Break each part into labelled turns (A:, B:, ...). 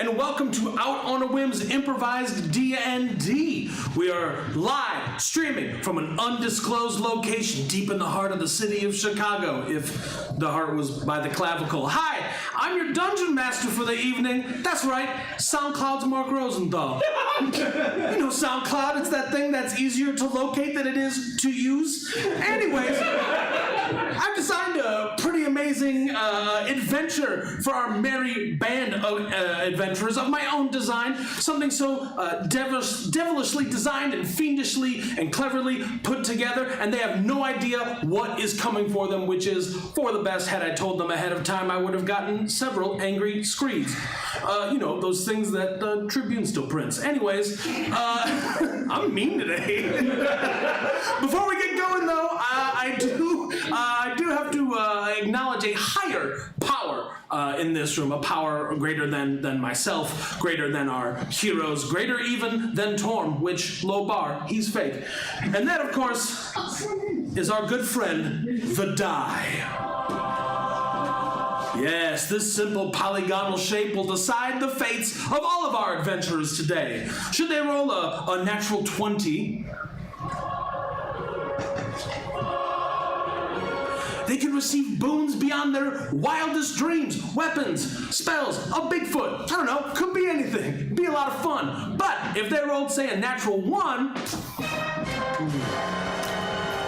A: and welcome to Out On A Whim's Improvised D&D. We are live streaming from an undisclosed location deep in the heart of the city of Chicago, if the heart was by the clavicle. Hi, I'm your dungeon master for the evening. That's right, SoundCloud's Mark Rosenthal. You know SoundCloud, it's that thing that's easier to locate than it is to use. Anyways, I've designed a pretty amazing adventure for our merry band of adventurers of my own design. Something so devilishly designed and fiendishly and cleverly put together, and they have no idea what is coming for them, which is for the best. Had I told them ahead of time, I would have gotten several angry screeds. You know, those things that the Tribune still prints. Anyways, I'm mean today. Before we get going, though, I do have to acknowledge a higher power in this room, a power greater than myself, greater than our heroes, greater even than Torm, which, low bar, he's fake. And that, of course, is our good friend, the die. Yes, this simple polygonal shape will decide the fates of all of our adventurers today. Should they roll a natural 20, they can receive boons beyond their wildest dreams, weapons, spells, a Bigfoot. I don't know, could be anything. Be a lot of fun. But if they rolled, say, a natural 1,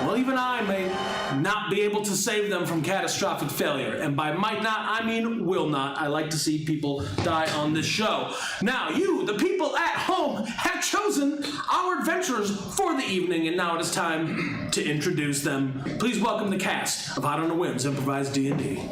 A: well, even I may not be able to save them from catastrophic failure. And by might not, I mean will not. I like to see people die on this show. Now, you, the people at home, have chosen our adventurers for the evening, and now it is time to introduce them. Please welcome the cast of Out On A Whim's Improvised D&D.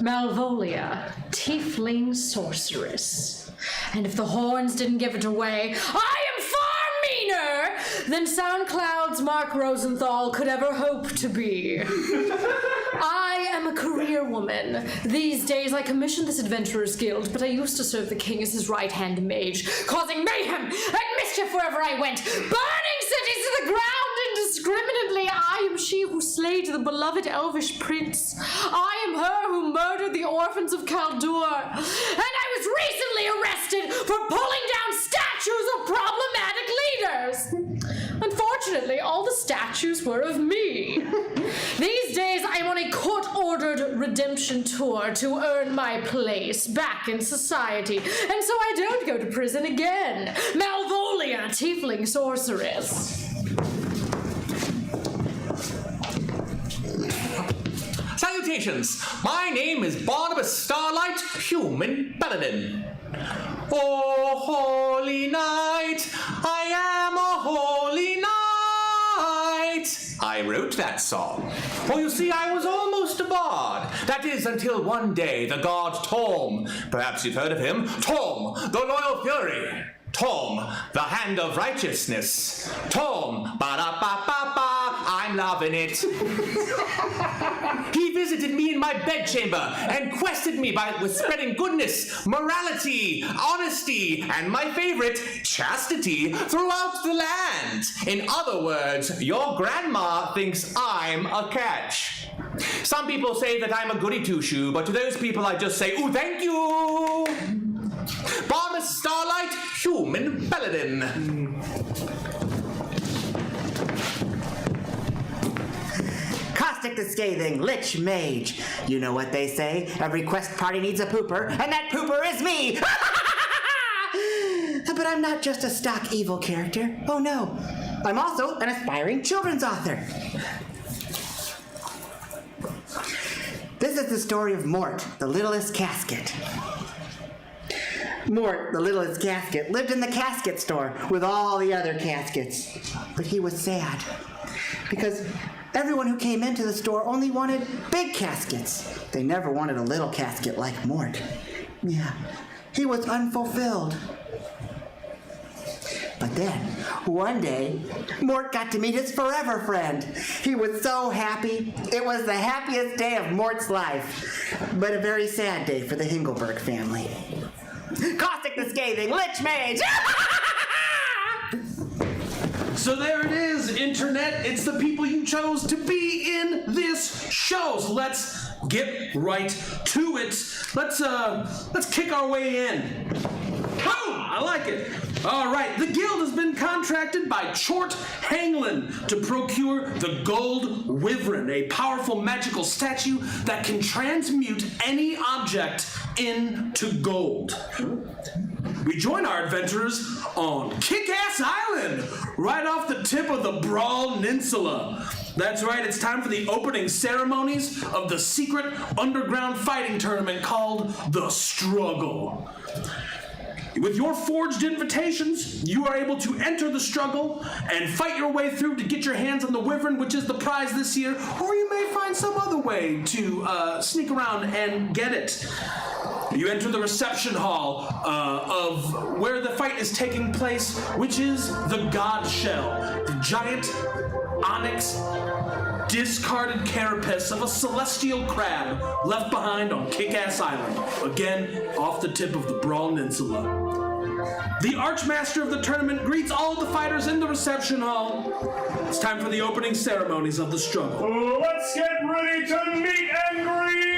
B: Malvolia, tiefling sorceress. And if the horns didn't give it away, I am far meaner than SoundCloud's Mark Rosenthal could ever hope to be. I am a career woman. These days I commissioned this Adventurers Guild, but I used to serve the king as his right-hand mage, causing mayhem and mischief wherever I went, burning cities to the ground indiscriminately. I am she who slayed the beloved elvish prince. I am her who murdered the orphans of Kaldur. And I was recently arrested for pulling down statues of problematic leaders. Unfortunately, all the statues were of me. These days, I'm on a court-ordered redemption tour to earn my place back in society, and so I don't go to prison again. Malvolia, tiefling sorceress.
C: Salutations! My name is Barnabas Starlight, human paladin. Oh, holy night, I am a holy night. I wrote that song. For you see, I was almost a bard. That is, until one day the god Torm, perhaps you've heard of him, Torm, the loyal fury. Torm, the hand of righteousness. Torm, ba-da-ba-ba-ba, I'm loving it. He visited me in my bedchamber and quested me with spreading goodness, morality, honesty, and my favorite, chastity, throughout the land. In other words, your grandma thinks I'm a catch. Some people say that I'm a goody two-shoe, but to those people I just say, ooh, thank you! Barnabas Starlight, human paladin.
D: Caustic the Scathing, Lich Mage. You know what they say, every quest party needs a pooper, and that pooper is me! But I'm not just a stock evil character. Oh no, I'm also an aspiring children's author. This is the story of Mort, the littlest casket. Mort, the littlest casket, lived in the casket store with all the other caskets. But he was sad, because everyone who came into the store only wanted big caskets. They never wanted a little casket like Mort. Yeah, he was unfulfilled. But then, one day, Mort got to meet his forever friend. He was so happy. It was the happiest day of Mort's life, but a very sad day for the Hingelberg family. Caustic the Scathing, Lich Mage!
A: So there it is, Internet. It's the people you chose to be in this show. So let's get right to it. Let's kick our way in. Boom! I like it. All right, the guild has been contracted by Chort Hanglin to procure the Gold Wyvern, a powerful magical statue that can transmute any object into gold. We join our adventurers on Kick-Ass Island, right off the tip of the Brawl Peninsula. That's right, it's time for the opening ceremonies of the secret underground fighting tournament called The Struggle. With your forged invitations, you are able to enter the struggle and fight your way through to get your hands on the Wyvern, which is the prize this year, or you may find some other way to sneak around and get it. You enter the reception hall of where the fight is taking place, which is the God Shell, the giant onyx discarded carapace of a celestial crab left behind on Kick-Ass Island, again off the tip of the Brawl Peninsula. The Archmaster of the tournament greets all of the fighters in the reception hall. It's time for the opening ceremonies of the struggle.
E: Let's get ready to meet and greet!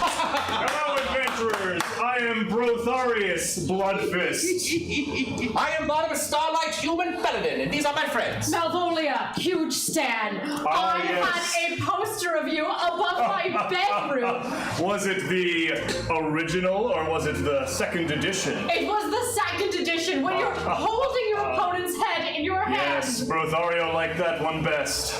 E: Hello, adventurers! I am Brotharius Bloodfist.
C: I am Barnabas Starlight, human paladin, and these are my friends.
B: Malvolia, huge stan. I
E: yes.
B: had a poster of you above my bedroom.
E: Was it the original or was it the second edition?
B: It was the second edition when you're holding your opponent's head in your hand.
E: Yes, Brothario liked that one best.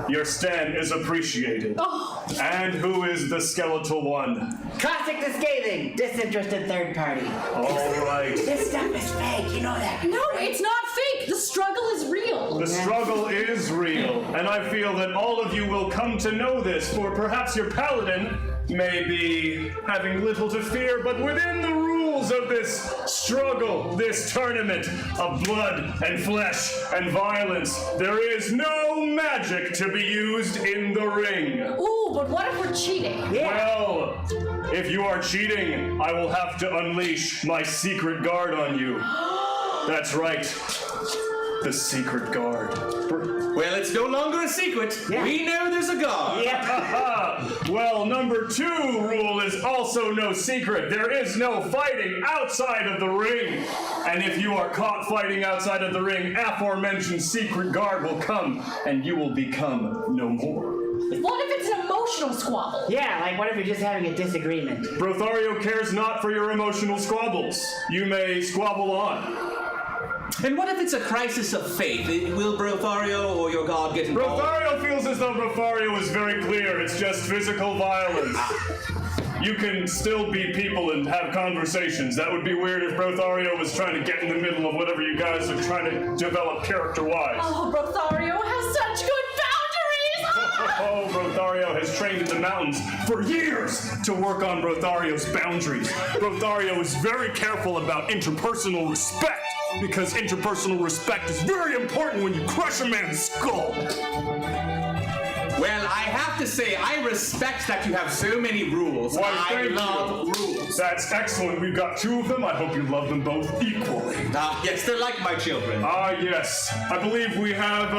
E: Your stand is appreciated.
B: Oh.
E: And who is the skeletal one?
D: Classic the scathing, disinterested third party.
E: All right.
D: This stuff is fake, you know that.
B: No, it's not fake. The struggle is real.
E: The struggle is real, and I feel that all of you will come to know this, for perhaps your paladin may be having little to fear, but within the rules of this struggle, this tournament of blood and flesh and violence, there is no magic to be used in the ring.
B: Ooh, but what if we're cheating?
E: Well, if you are cheating, I will have to unleash my secret guard on you. That's right. The secret guard.
C: Well, it's no longer a secret.
D: Yeah.
C: We know there's a guard.
E: Well, number 2 rule is also no secret. There is no fighting outside of the ring. And if you are caught fighting outside of the ring, aforementioned secret guard will come and you will become no more.
B: What if it's an emotional squabble?
D: Yeah, like what if you're just having a disagreement?
E: Brothario cares not for your emotional squabbles. You may squabble on.
C: And what if it's a crisis of faith? Will Brothario or your god get involved?
E: Brothario feels as though Brothario is very clear. It's just physical violence. You can still beat people and have conversations. That would be weird if Brothario was trying to get in the middle of whatever you guys are trying to develop character-wise.
B: Oh, Brothario has such good boundaries!
E: Oh, Brothario has trained in the mountains for years to work on Brothario's boundaries. Brothario is very careful about interpersonal respect, because interpersonal respect is very important when you crush a man's skull.
C: Well, I have to say, I respect that you have so many rules.
E: Why,
C: I
E: thank
C: love
E: you.
C: rules.
E: That's excellent. We've got 2 of them. I hope you love them both equally.
C: Yes, they're like my children.
E: Yes. I believe we have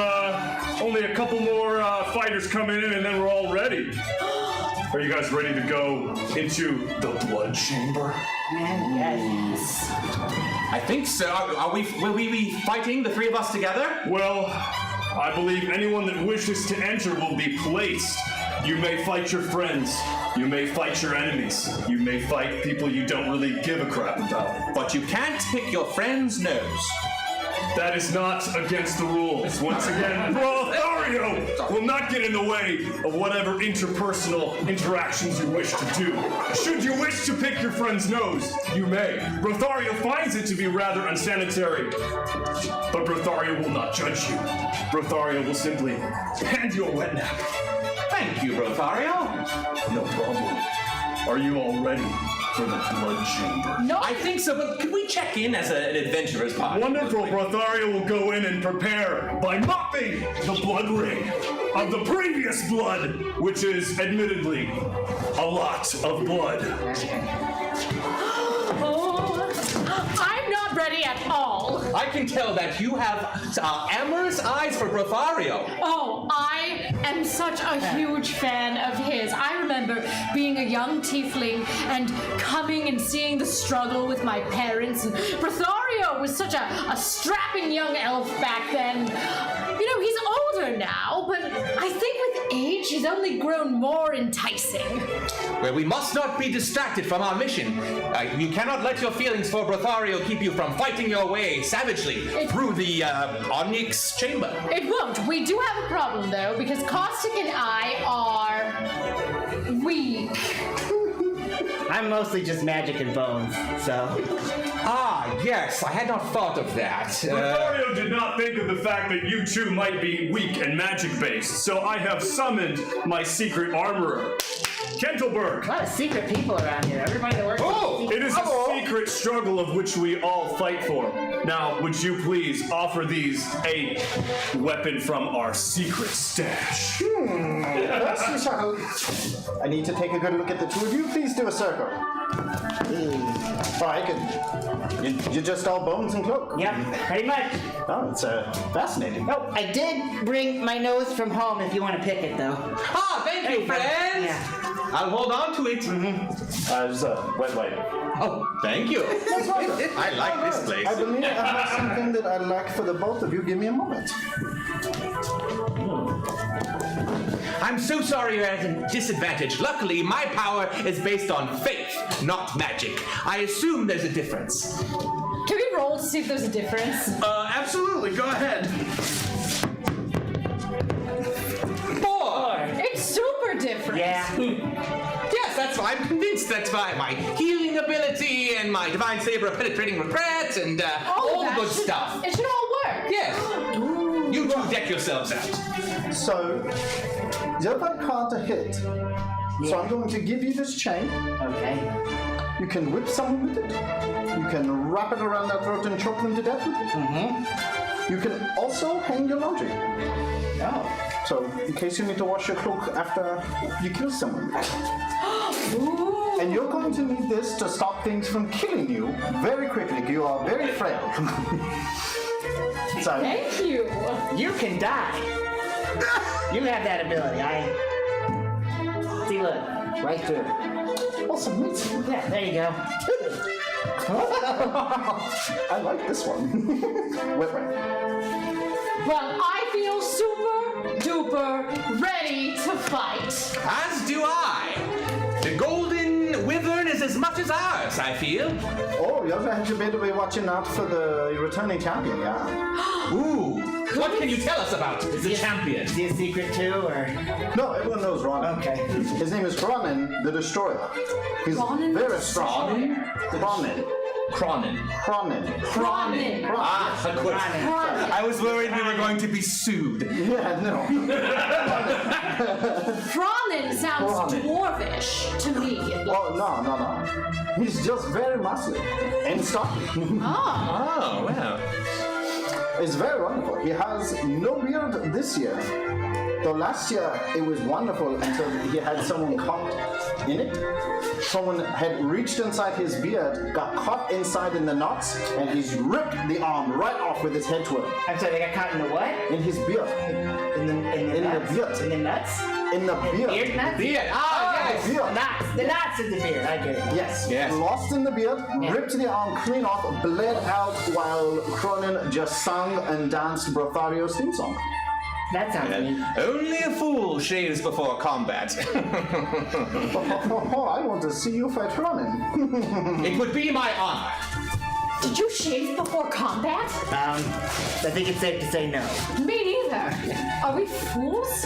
E: only a couple more fighters coming in, and then we're all ready. Are you guys ready to go into the blood chamber?
D: Yes.
C: I think so. Will we be fighting, the 3 of us together?
E: Well, I believe anyone that wishes to enter will be placed. You may fight your friends. You may fight your enemies. You may fight people you don't really give a crap about.
C: But you can't pick your friend's nose.
E: That is not against the rules. Once again, Brothario will not get in the way of whatever interpersonal interactions you wish to do. Should you wish to pick your friend's nose, you may. Brothario finds it to be rather unsanitary, but Brothario will not judge you. Brothario will simply hand you a wet nap.
C: Thank you, Brothario.
E: No problem. Are you all ready for the blood chamber?
B: No,
C: I think so, but could we check in as an adventurer's party?
E: Wonderful. Brothario will go in and prepare by mopping the blood ring of the previous blood, which is admittedly a lot of blood.
B: Oh, I'm not ready at all.
C: I can tell that you have amorous eyes for Brothario.
B: Oh, I am such a huge fan of his. I remember being a young tiefling and coming and seeing the struggle with my parents. And Brothario was such a strapping young elf back then. You know, he's older now, but I think with age, he's only grown more enticing.
C: Well, we must not be distracted from our mission. You cannot let your feelings for Brothario keep you from fighting your way savagely through the Onyx chamber.
B: It won't. We do have a problem, though, because Caustic and I are weak.
D: I'm mostly just magic and bones, so.
C: Ah, yes, I had not thought of that.
E: Brothario did not think of the fact that you two might be weak and magic-based, so I have summoned my secret armorer, Kentelberg.
D: A lot of secret people around here. Everybody that works.
E: It is a secret struggle of which we all fight for. Now, would you please offer these a weapon from our secret stash?
F: First we shall. I need to take a good look at the two of you. Please do a circle. Oh, I could. You're just all bones and cloak.
D: Yep, pretty much.
F: Oh, it's fascinating.
D: Oh, I did bring my nose from home if you want to pick it, though.
C: Ah, thank you, friends!
D: Yeah.
C: I'll hold on to it.
F: Just a wet wipe.
C: Oh, thank you. I like this place.
F: I believe I have something that I'd like for the both of you. Give me a moment.
C: I'm so sorry you're at a disadvantage. Luckily, my power is based on faith, not magic. I assume there's a difference.
B: Can we roll to see if there's a difference?
A: Absolutely. Go ahead.
C: 4.
B: It's super different.
D: Yeah.
C: Yes, that's why I'm convinced that's why my healing ability and my divine saber of penetrating regret and all the
B: that
C: good
B: should-
C: stuff.
B: It should all work.
C: Yes. You two deck yourselves out.
F: So, Zilpa can't a hit. So I'm going to give you this chain.
D: Okay.
F: You can whip someone with it. You can wrap it around their throat and choke them to death with it. You can also hang your laundry.
D: Oh.
F: So, in case you need to wash your cloak after you kill someone. And you're going to need this to stop things from killing you very quickly. You are very frail. So,
B: Thank you.
D: You can die. You have that ability. See, look, right through.
F: awesome meat.
D: Yeah, there you go.
F: I like this one. Wait.
B: Well, I feel super duper ready to fight.
C: As do I. The golden wyvern is as much as ours, I feel.
F: Oh, you also have to be watching out for the returning champion, yeah.
C: Ooh. What can you tell us about the champion?
D: Is he a secret too, or?
F: No, everyone knows Ronan.
D: Okay.
F: His name is Ronan the Destroyer. He's
B: Ronan
F: very
B: the
F: strong. Ronan.
C: Cronin.
B: Ronan.
C: Ah, of course. I was worried we were going to be sued.
F: Yeah, no.
B: Ronan sounds
F: Ronan.
B: dwarvish to me.
F: Oh, no. He's just very muscly and stocky.
B: Ah.
C: Oh, wow.
F: It's very wonderful. He has no beard this year. Though last year it was wonderful until he had someone caught in it. Someone had reached inside his beard, got caught inside in the knots, and he's ripped the arm right off with his head twirl.
D: I'm sorry, they got caught in the what?
F: In his beard.
D: In the nuts?
F: beard.
D: In the nuts?
F: In the beard.
D: Beard nuts?
C: Beard. Ah, yes.
F: Beard.
D: Knots. The knots in the beard. I get it.
F: Yes.
C: Yes.
F: Lost in the beard, ripped the arm clean off, bled out while Cronin just sung and danced Brothario's theme song.
D: That sounds neat.
C: Only a fool shaves before combat.
F: Oh, I want to see you fight Cronin.
C: It would be my honor.
B: Did you shave before combat?
D: I think it's safe to say no.
B: Me neither. Are we fools?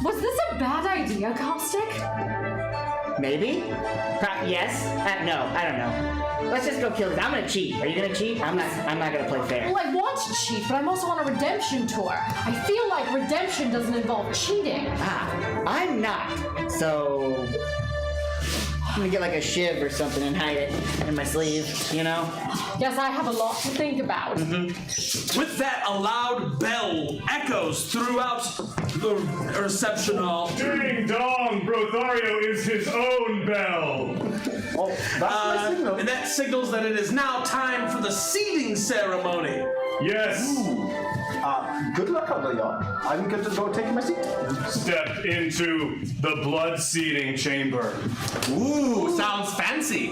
B: Was this a bad idea, Caustic?
D: Maybe? Yes? No, I don't know. Let's just go kill this. I'm gonna cheat. Are you gonna cheat? I'm not gonna play fair.
B: Well, I want to cheat, but I'm also on a redemption tour. I feel like redemption doesn't involve cheating.
D: I'm not. So I'm gonna get like a shiv or something and hide it in my sleeve, you know?
B: Guess I have a lot to think about.
A: With that, a loud bell echoes throughout the reception hall.
E: Ding dong, Brothario is his own bell.
F: Oh, that's my signal.
A: And that signals that it is now time for the seeding ceremony.
E: Yes.
F: Good luck, other y'all. I'm going to go take my seat.
E: Step into the blood seeding chamber.
C: Ooh, sounds fancy.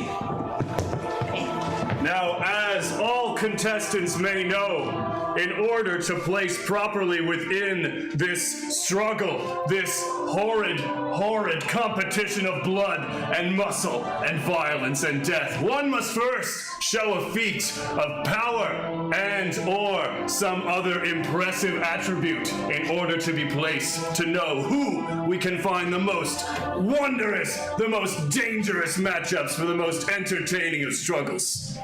E: Now, as all contestants may know, in order to place properly within this struggle, this horrid competition of blood and muscle and violence and death, one must first show a feat of power and or some other impressive attribute in order to be placed to know who we can find the most wondrous, the most dangerous matchups for the most entertaining of struggles.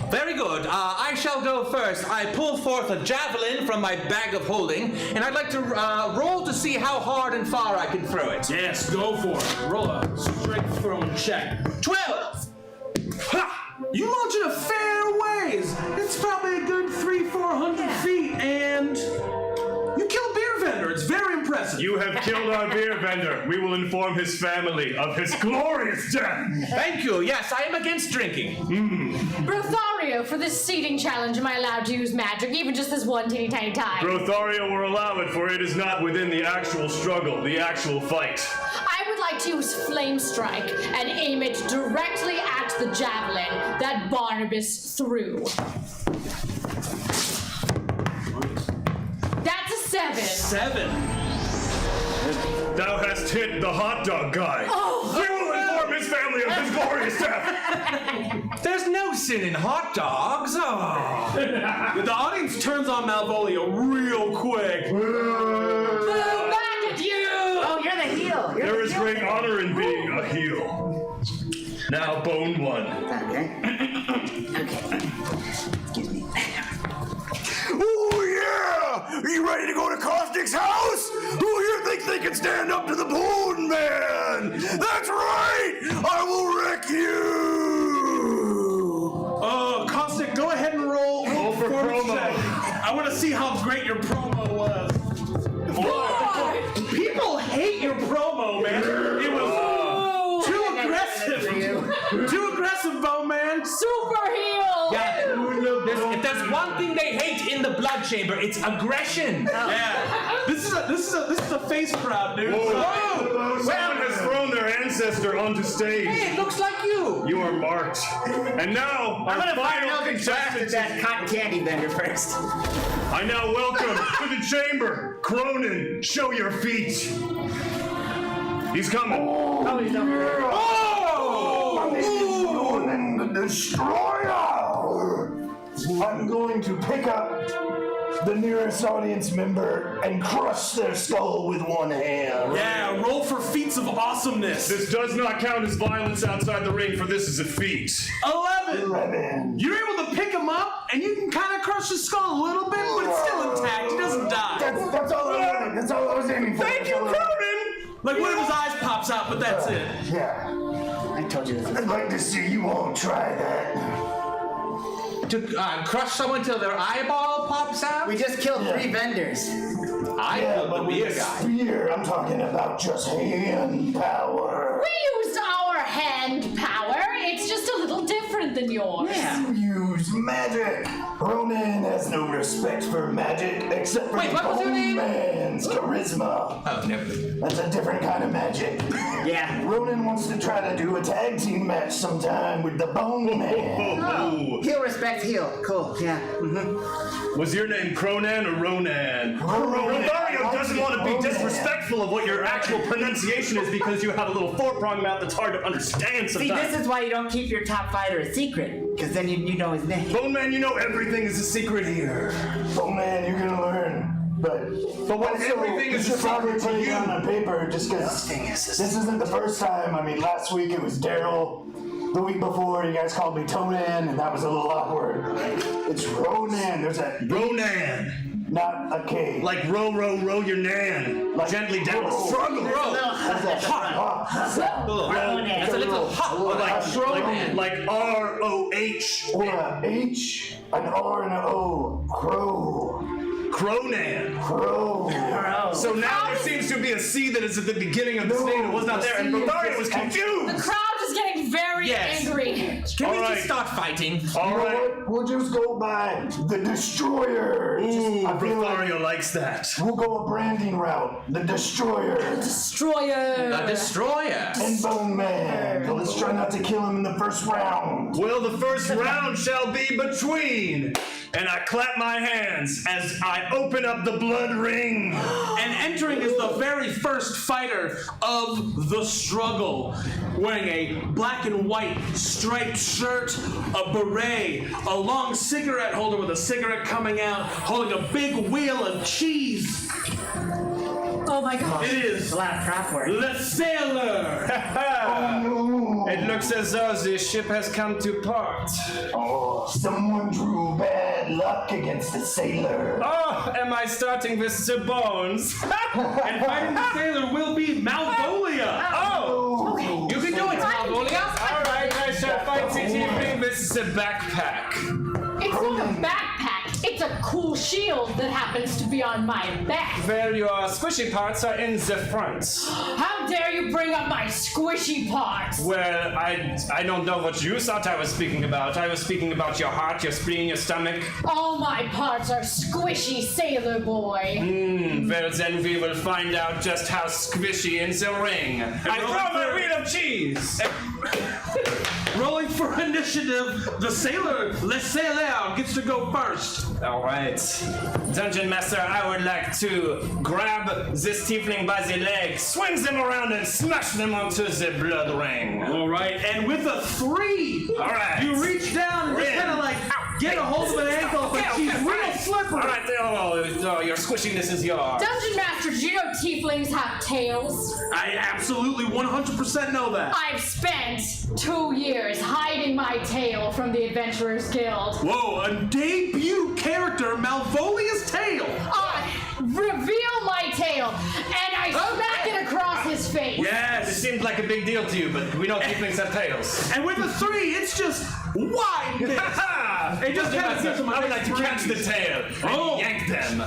C: Very good. I shall go first. I pull forth a javelin from my bag of holding, and I'd like to roll to see how hard and far I can throw it.
A: Yes, go for it. Roll a strength throwing check.
C: 12!
A: Ha! You launch it a fair ways. It's probably a good 300-400 feet, and you kill a beer vendor. It's very impressive.
E: You have killed our beer vendor. We will inform his family of his glorious death.
C: Thank you. Yes, I am against drinking.
B: Brothario, for this seeding challenge, am I allowed to use magic, even just this one teeny tiny time?
E: Brothario will allow it, for it is not within the actual struggle, the actual fight.
B: I would like to use Flame Strike and aim it directly at the javelin that Barnabas threw. That's a 7.
A: 7.
E: Thou hast hit the hot dog guy. We will inform his family of his glorious death.
C: There's no sin in hot dogs. Oh.
A: The audience turns on Malvolio real quick.
B: Boo, back at you!
D: Oh, you're the heel. You're
E: There
D: the
E: is
D: heel.
E: great honor in being a heel. Now, Bone One.
D: Okay. Excuse me.
G: Oh yeah! Are you ready to go to Caustic's house? Who here thinks they can stand up to the Bone Man? That's right! I will wreck you!
A: Caustic, go ahead and roll
E: for
A: performance
E: promo.
A: check. I want to see how great your promo was. People hate your promo, man. It was too aggressive. Too aggressive, Bone Man.
B: Super heel!
C: Yeah, if there's one thing they hate in the blood chamber, it's aggression.
A: Yeah. This is a face crowd, dude.
E: Whoa! Someone has thrown their ancestor onto stage.
C: Hey, it looks like you.
E: You are marked. And now, our
D: I'm gonna fire
E: final
D: Eldritch Blast at
E: contestant.
D: that cotton candy vendor first.
E: I now welcome to the chamber, Cronin. Show your feet. He's coming.
D: Oh, he's over there.
G: Ronan the Destroyer! I'm going to pick up the nearest audience member and crush their skull with one hand.
A: Yeah, roll for feats of awesomeness.
E: This does not count as violence outside the ring, for this is a feat.
A: 11.
G: 11.
A: You're able to pick him up, and you can kind of crush his skull a little bit, but it's still intact. He doesn't die.
G: That's all I wanted. That's all I was aiming for.
E: Thank you, Cronin!
A: Like one of his eyes pops out, but that's it.
G: Yeah.
D: I told you this.
G: I'd like to see you all try that.
C: To crush someone till their eyeball pops out?
D: We just killed 3 vendors.
C: I killed the
G: but with
C: beer
G: a
C: guy.
G: spear, I'm talking about just hand power.
B: We used our hand power. It's just a little different than yours.
D: Yeah.
G: Use magic. Ronan has no respect for magic except for
C: Wait,
G: the
C: what was your
G: Bone
C: name?
G: Man's charisma.
C: Oh, never.
G: That's a different kind of magic.
D: Yeah.
G: Ronan wants to try to do a tag team match sometime with the Bone Man.
E: Oh.
D: Heel respects heel. Cool. Yeah.
E: Was your name Cronan or Ronan? Rosario doesn't want to be disrespectful of what your actual pronunciation is because you have a little four-prong mouth that's hard to understand
D: See,
E: sometimes.
D: this is why you don't keep your top fighter a secret, because then you know his name.
E: Bone Man, you know everything is a secret here.
G: Bone Man, you're gonna learn. But
E: when
G: also,
E: everything
G: you
E: is
G: should
E: a
G: probably
E: secret
G: put
E: to
G: it
E: you.
G: down on paper just because this isn't the first time. I mean, last week it was Daryl. The week before, you guys called me Tonan, and that was a little awkward. It's Ronan. There's a
E: Ronan.
G: not a K.
E: Like row, row, row your nan.
G: Like-
E: Gently down the struggle.
D: Roll.
G: That's a
C: That's a little hot.
E: Like R-O-H.
G: or a H, an R, and an O. Crow.
E: Cronan.
G: Crow.
E: So now there seems to be a C that is at the beginning of this name that was not there, and
G: C is
E: Lothario was
G: just
E: confused.
B: The crowd is getting very
C: Yes.
B: angry.
C: Can we
E: All right.
C: just start fighting?
E: All right.
G: We'll just go by the Destroyer.
E: Ooh,
G: I feel like
E: Lothario likes that.
G: we'll go a branding route. The Destroyer
B: Destroyer.
C: A destroyer.
G: and Bone Man. But let's try not to kill him in the first round.
E: Well, the first round shall be between. And I clap my hands as I open up the blood ring.
A: And entering is the very first fighter of the struggle, wearing a black and white striped shirt, a beret, a long cigarette holder with a cigarette coming out, holding a big wheel of cheese.
B: Oh my gosh.
A: It is
D: A lot of prop work.
A: the Sailor.
E: It looks as though the ship has come to port.
G: Oh, someone drew bad luck against the sailor.
E: Oh, am I starting with the bones?
A: And fighting the Sailor will be Malvolia.
E: Oh!
C: You can do it, Malvolia.
E: All right, I shall fight the evening with the backpack.
B: It's not a backpack. It's a cool shield that happens to be on my back.
E: Well, your squishy parts are in the front.
B: How dare you bring up my squishy parts?
E: Well, I don't know what you thought I was speaking about. I was speaking about your heart, your spleen, your stomach.
B: All my parts are squishy, sailor boy.
E: Well, then we will find out just how squishy in the ring. I throw my wheel of cheese.
A: Rolling for initiative, the Sailor, Le Sailor, gets to go first.
E: All right. Dungeon Master, I would like to grab this tiefling by the leg, swing them around, and smash them onto the blood ring.
A: All right, and with a 3,
E: All right.
A: you reach down and just
E: Ring.
A: kind of like get a hold of an ankle, but she's real slippery.
E: All right, oh, your squishiness is yours.
B: Dungeon Master, do you know tieflings have tails?
A: I absolutely 100% know that.
B: I've spent 2 years hiding my tail from the Adventurers Guild.
A: Whoa, a debut character, Malvolia's tail.
B: I reveal my tail, and I smack it across his face.
E: It
A: Yes.
E: seemed like a big deal to you, but we know tieflings have tails.
A: And with a 3, it's just wide mix. It just kind of gives them a
E: I would
A: nice
E: like to catch the
A: breeze.
E: tail and
A: Oh.
E: yank them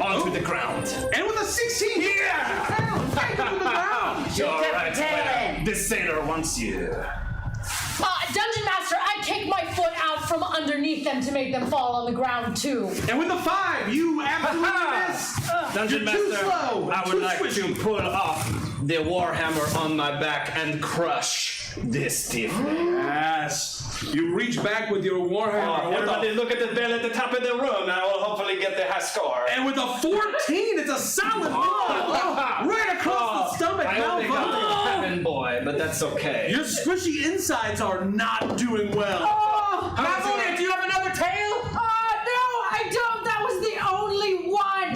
E: onto the ground.
A: And with a 16,
E: Yeah!
A: take it to the ground.
E: All right,
D: tail
E: well,
D: in.
E: this sailor wants you.
B: Dungeon Master, I kick my foot out from underneath them to make them fall on the ground too.
A: And with a 5, you absolutely miss.
E: Dungeon
A: You're too
E: Master,
A: slow,
E: I would
A: too
E: like
A: squishy.
E: to pull off the warhammer on my back and crush this tiefling.
A: Yes. You reach back with your warhammer. with
E: Everybody
A: a,
E: look at the bell at the top of the room. I will hopefully get the high score.
A: and with a 14, it's a solid blow. Right across the stomach,
E: I only got the
A: Malvo.
E: cabin boy, but that's okay.
A: Your squishy insides are not doing well.
C: Malvolia, do you have another tail?
B: No, I don't. That was the only one.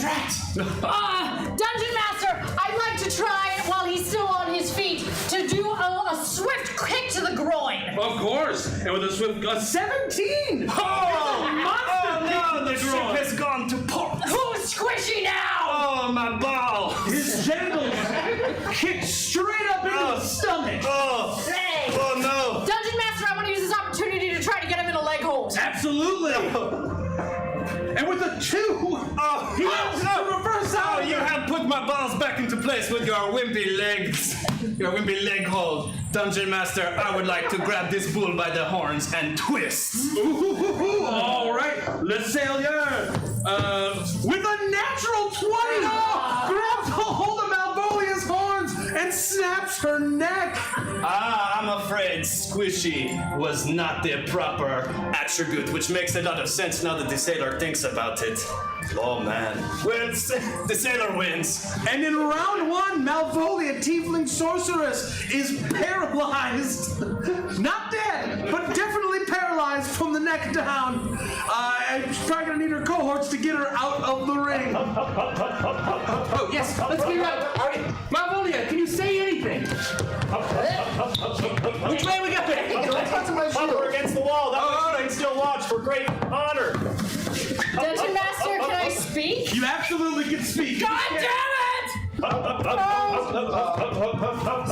B: Dungeon Master, I'd like to try, while he's still on his feet, to do a swift kick to the groin.
A: Of course. And with a swift 17.
E: Oh no, the ship
A: groin.
E: has gone to port.
B: Who's squishy now?
E: Oh, my ball.
A: His genitals kick straight up into the stomach.
E: Oh,
B: Hey.
E: oh no.
B: Dungeon Master, I want to use this opportunity to try to get him in a leg hold.
A: Absolutely. And with a 2, he has to reverse out.
E: Oh, you have put my balls back into place with your wimpy legs. Your wimpy leg hold. Dungeon Master, I would like to grab this bull by the horns and twist.
A: Ooh, all right, let's sail here. With a natural 20, grabs a hold of Malvolia's horns and snaps her neck.
E: Ah, I'm afraid squishy was not the proper attribute, which makes a lot of sense now that the sailor thinks about it. Oh man. Well, the sailor wins.
A: And in round 1, Malvolia, tiefling sorceress, is paralyzed. Not dead, but definitely paralyzed from the neck down. And she's probably gonna need her cohorts to get her out of the ring.
C: Oh, yes, let's get her out. All right. Malvolia, can you say anything? Which way we got there?
E: We're against the wall. That makes still watch for great honor.
B: Dungeon Master, can I speak?
A: You absolutely can speak.
B: God damn it!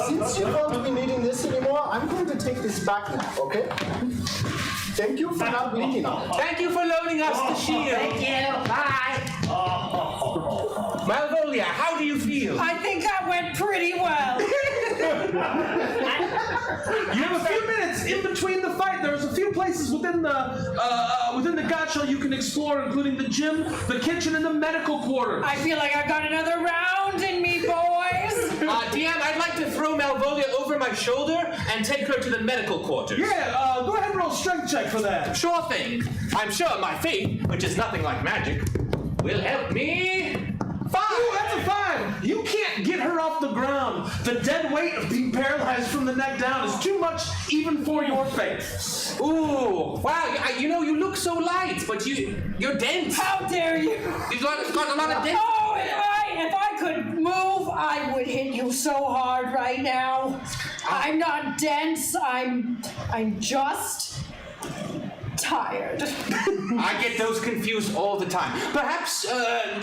F: Since you won't be needing this anymore, I'm going to take this back now, okay? Thank you for not bleeding on it.
C: Thank you for loaning us the shield.
D: Thank you. Bye.
C: Malvolia, how do you feel?
H: I think I went pretty well.
A: You have a few minutes in between the fight. There's a few places within the god shell you can explore, including the gym, the kitchen, and the medical quarters.
B: I feel like I've got another round in me, boys.
C: DM, I'd like to throw Malvolia over my shoulder and take her to the medical quarters.
A: Yeah, go ahead and roll a strength check for that.
C: Sure thing. I'm sure my faith, which is nothing like magic, will help me. 5!
A: Ooh, that's a 5. You can't get her off the ground. The dead weight of being paralyzed from the neck down is too much even for your faith.
C: Ooh, wow, you look so light, but you're dense.
B: How dare you?
C: You've got a lot of density.
B: Oh, if I could move, I would hit you so hard right now. I'm not dense. I'm just tired.
C: I get those confused all the time. Perhaps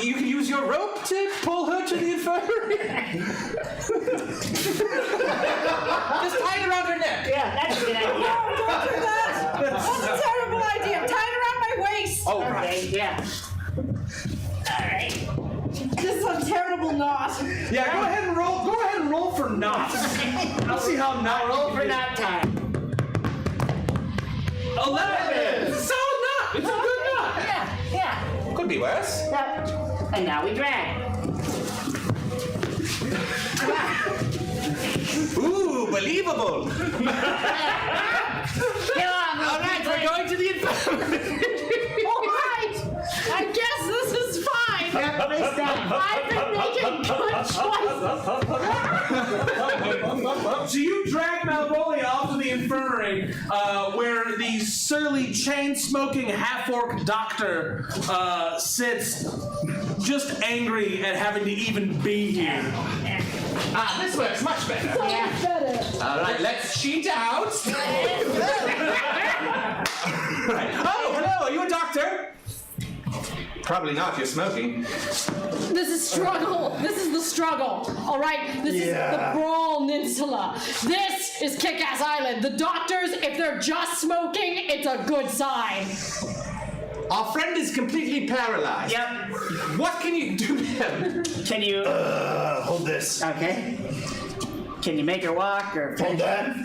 C: you can use your rope to pull her to the infirmary? Just tie it around her neck.
D: Yeah, that's a good idea.
B: No, don't do that. That's a terrible idea. Tie it around my waist.
C: Oh, right.
D: Okay, yeah. All right.
B: This is a terrible knot.
A: Yeah, go ahead and roll. Go ahead and roll for knots. I'll see how knot.
D: Roll for knot time.
A: 11. It's a solid knot. It's a good knot.
D: Yeah.
C: Could be worse.
D: Yep. And now we drag.
C: Ooh, believable.
D: Come on,
C: All right, we're going to the infirmary.
B: All right. I guess this is fine.
D: Yep, this time.
B: I've been making good choices.
A: So you drag Malvolia off to the infirmary, where the surly, chain-smoking half-orc doctor sits, just angry at having to even be here.
C: This works much better.
B: Better.
C: All right, let's cheat out. Right. Oh, hello, are you a doctor? Probably not, you're smoking.
B: This is struggle. This is the struggle. All right. This is the Brawl Peninsula. This is Kick-Ass Island. The doctors, if they're just smoking, it's a good sign.
C: Our friend is completely paralyzed.
D: Yep.
C: What can you do to him?
D: Can you?
G: Hold this.
D: Okay. Can you make her walk or?
G: Hold that.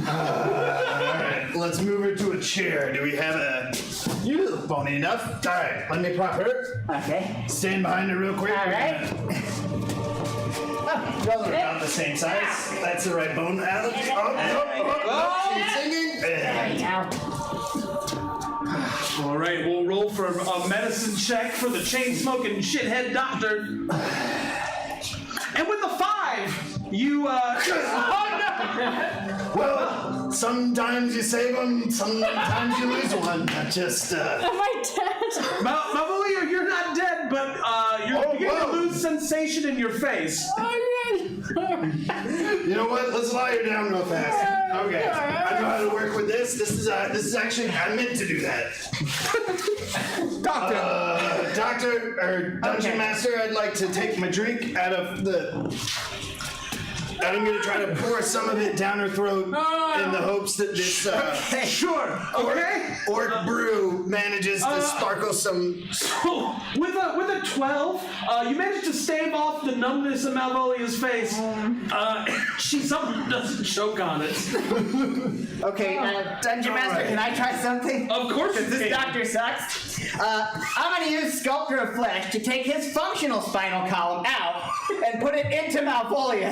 G: Alright, let's move her to a chair. Do we have a... You look bony enough. Alright, let me prop her.
D: Okay.
G: Stand behind her real quick.
D: Alright.
G: Y'all are about the same size. That's the right bone. Alex. She's singing.
D: There you go.
A: All right, we'll roll for a medicine check for the chain-smoking shithead doctor. And with the 5, you,
G: Well, sometimes you save them, sometimes you lose one. That just,
B: Am I dead?
A: Malvolia, you're not dead, but you're beginning to lose sensation in your face.
G: You know what? Let's lie her down real fast. Okay. I know how to work with this. This is actually, I meant to do that.
C: Doctor.
G: Doctor, or Dungeon Master, I'd like to take my drink out of the... And I'm gonna try to pour some of it down her throat in the hopes that this
A: Sure. Okay.
G: orc brew manages to sparkle some.
A: So, with a 12, you managed to stave off the numbness in Malvolia's face. She somehow doesn't choke on it.
D: Okay, Dungeon Master, can I try something?
A: Of course you
D: This
A: can.
D: doctor sucks. I'm gonna use Sculptor of Flesh to take his functional spinal column out and put it into Malvolia.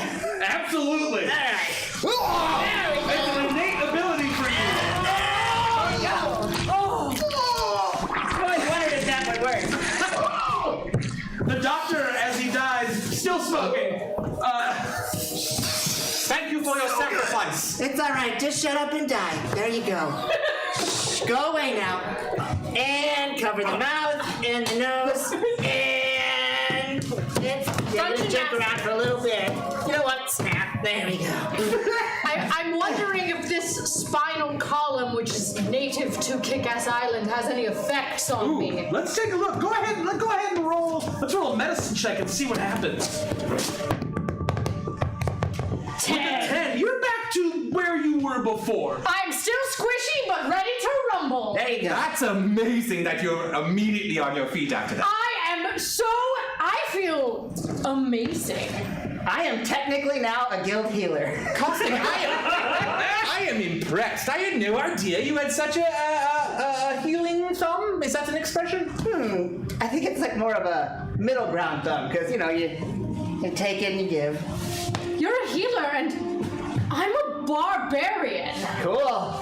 A: Absolutely.
D: Alright.
A: It's an innate ability for you.
D: I always wondered if that would work.
A: The doctor, as he dies, still smoking.
C: Thank you for your sacrifice.
D: It's alright, just shut up and die. There you go. Go away now. And cover the mouth and the nose. And let's jump around for a little bit. You know what? Snap. There we go.
B: I'm wondering if this spinal column, which is native to Kick-Ass Island, has any effects on me.
A: Let's take a look. Go ahead and roll. Let's roll a medicine check and see what happens. 10. You're back to where you were before.
B: I'm still squishy, but ready to rumble.
D: There you go.
C: That's amazing that you're immediately on your feet after that.
B: I feel amazing.
D: I am technically now a guild healer.
C: Caustic, I am impressed. I had no idea you had such a healing thumb. Is that an expression?
D: I think it's like more of a middle ground thumb, because, you take it and you give.
B: You're a healer and I'm a barbarian.
D: Cool.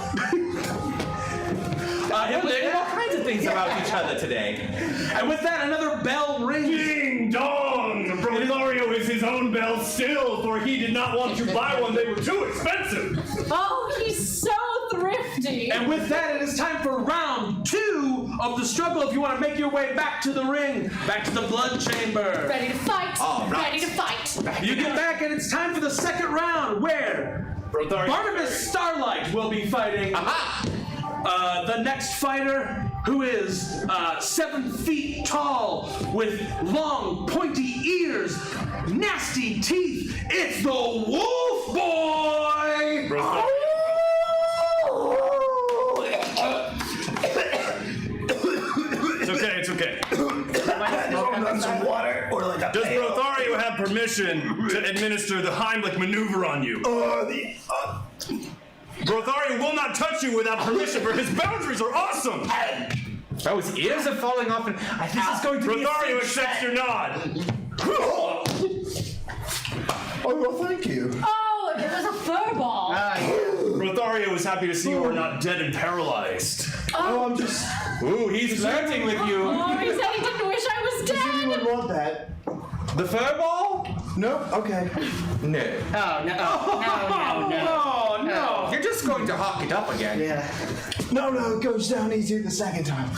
C: We're learning all kinds of things about each other today.
A: And with that, another bell rings.
E: Ding dong! Brothario is his own bell still, for he did not want to buy one. They were too expensive.
B: Oh, he's so thrifty.
A: And with that, it is time for round 2 of the struggle. If you want to make your way back to the ring, back to the blood chamber.
B: Ready to fight.
C: All right.
B: Ready to fight.
A: You get back, and it's time for the second round, where
E: Brothario.
A: Barnabas Starlight will be fighting the next fighter, who is 7 feet tall, with long, pointy ears, nasty teeth. It's the Wolf Boy!
E: It's okay.
G: Some water or like a
E: Does Brothario have permission to administer the Heimlich maneuver on you? Brothario will not touch you without permission, for his boundaries are awesome!
C: Oh, his ears are falling off, and this is going to be
E: Brothario accepts your nod.
G: Oh, well, thank you.
B: Oh, it was a fur ball.
E: Brothario is happy to see you are not dead and paralyzed.
G: Oh, I'm just.
C: Ooh, he's flirting with you.
B: Oh, he said he didn't wish I was
G: Does
B: dead.
G: anyone want that?
C: The fur ball?
G: No? Okay.
C: No.
D: Oh, no.
A: Oh, no.
C: You're just going to hawk it up again.
D: Yeah.
G: No, it goes down easy the second time.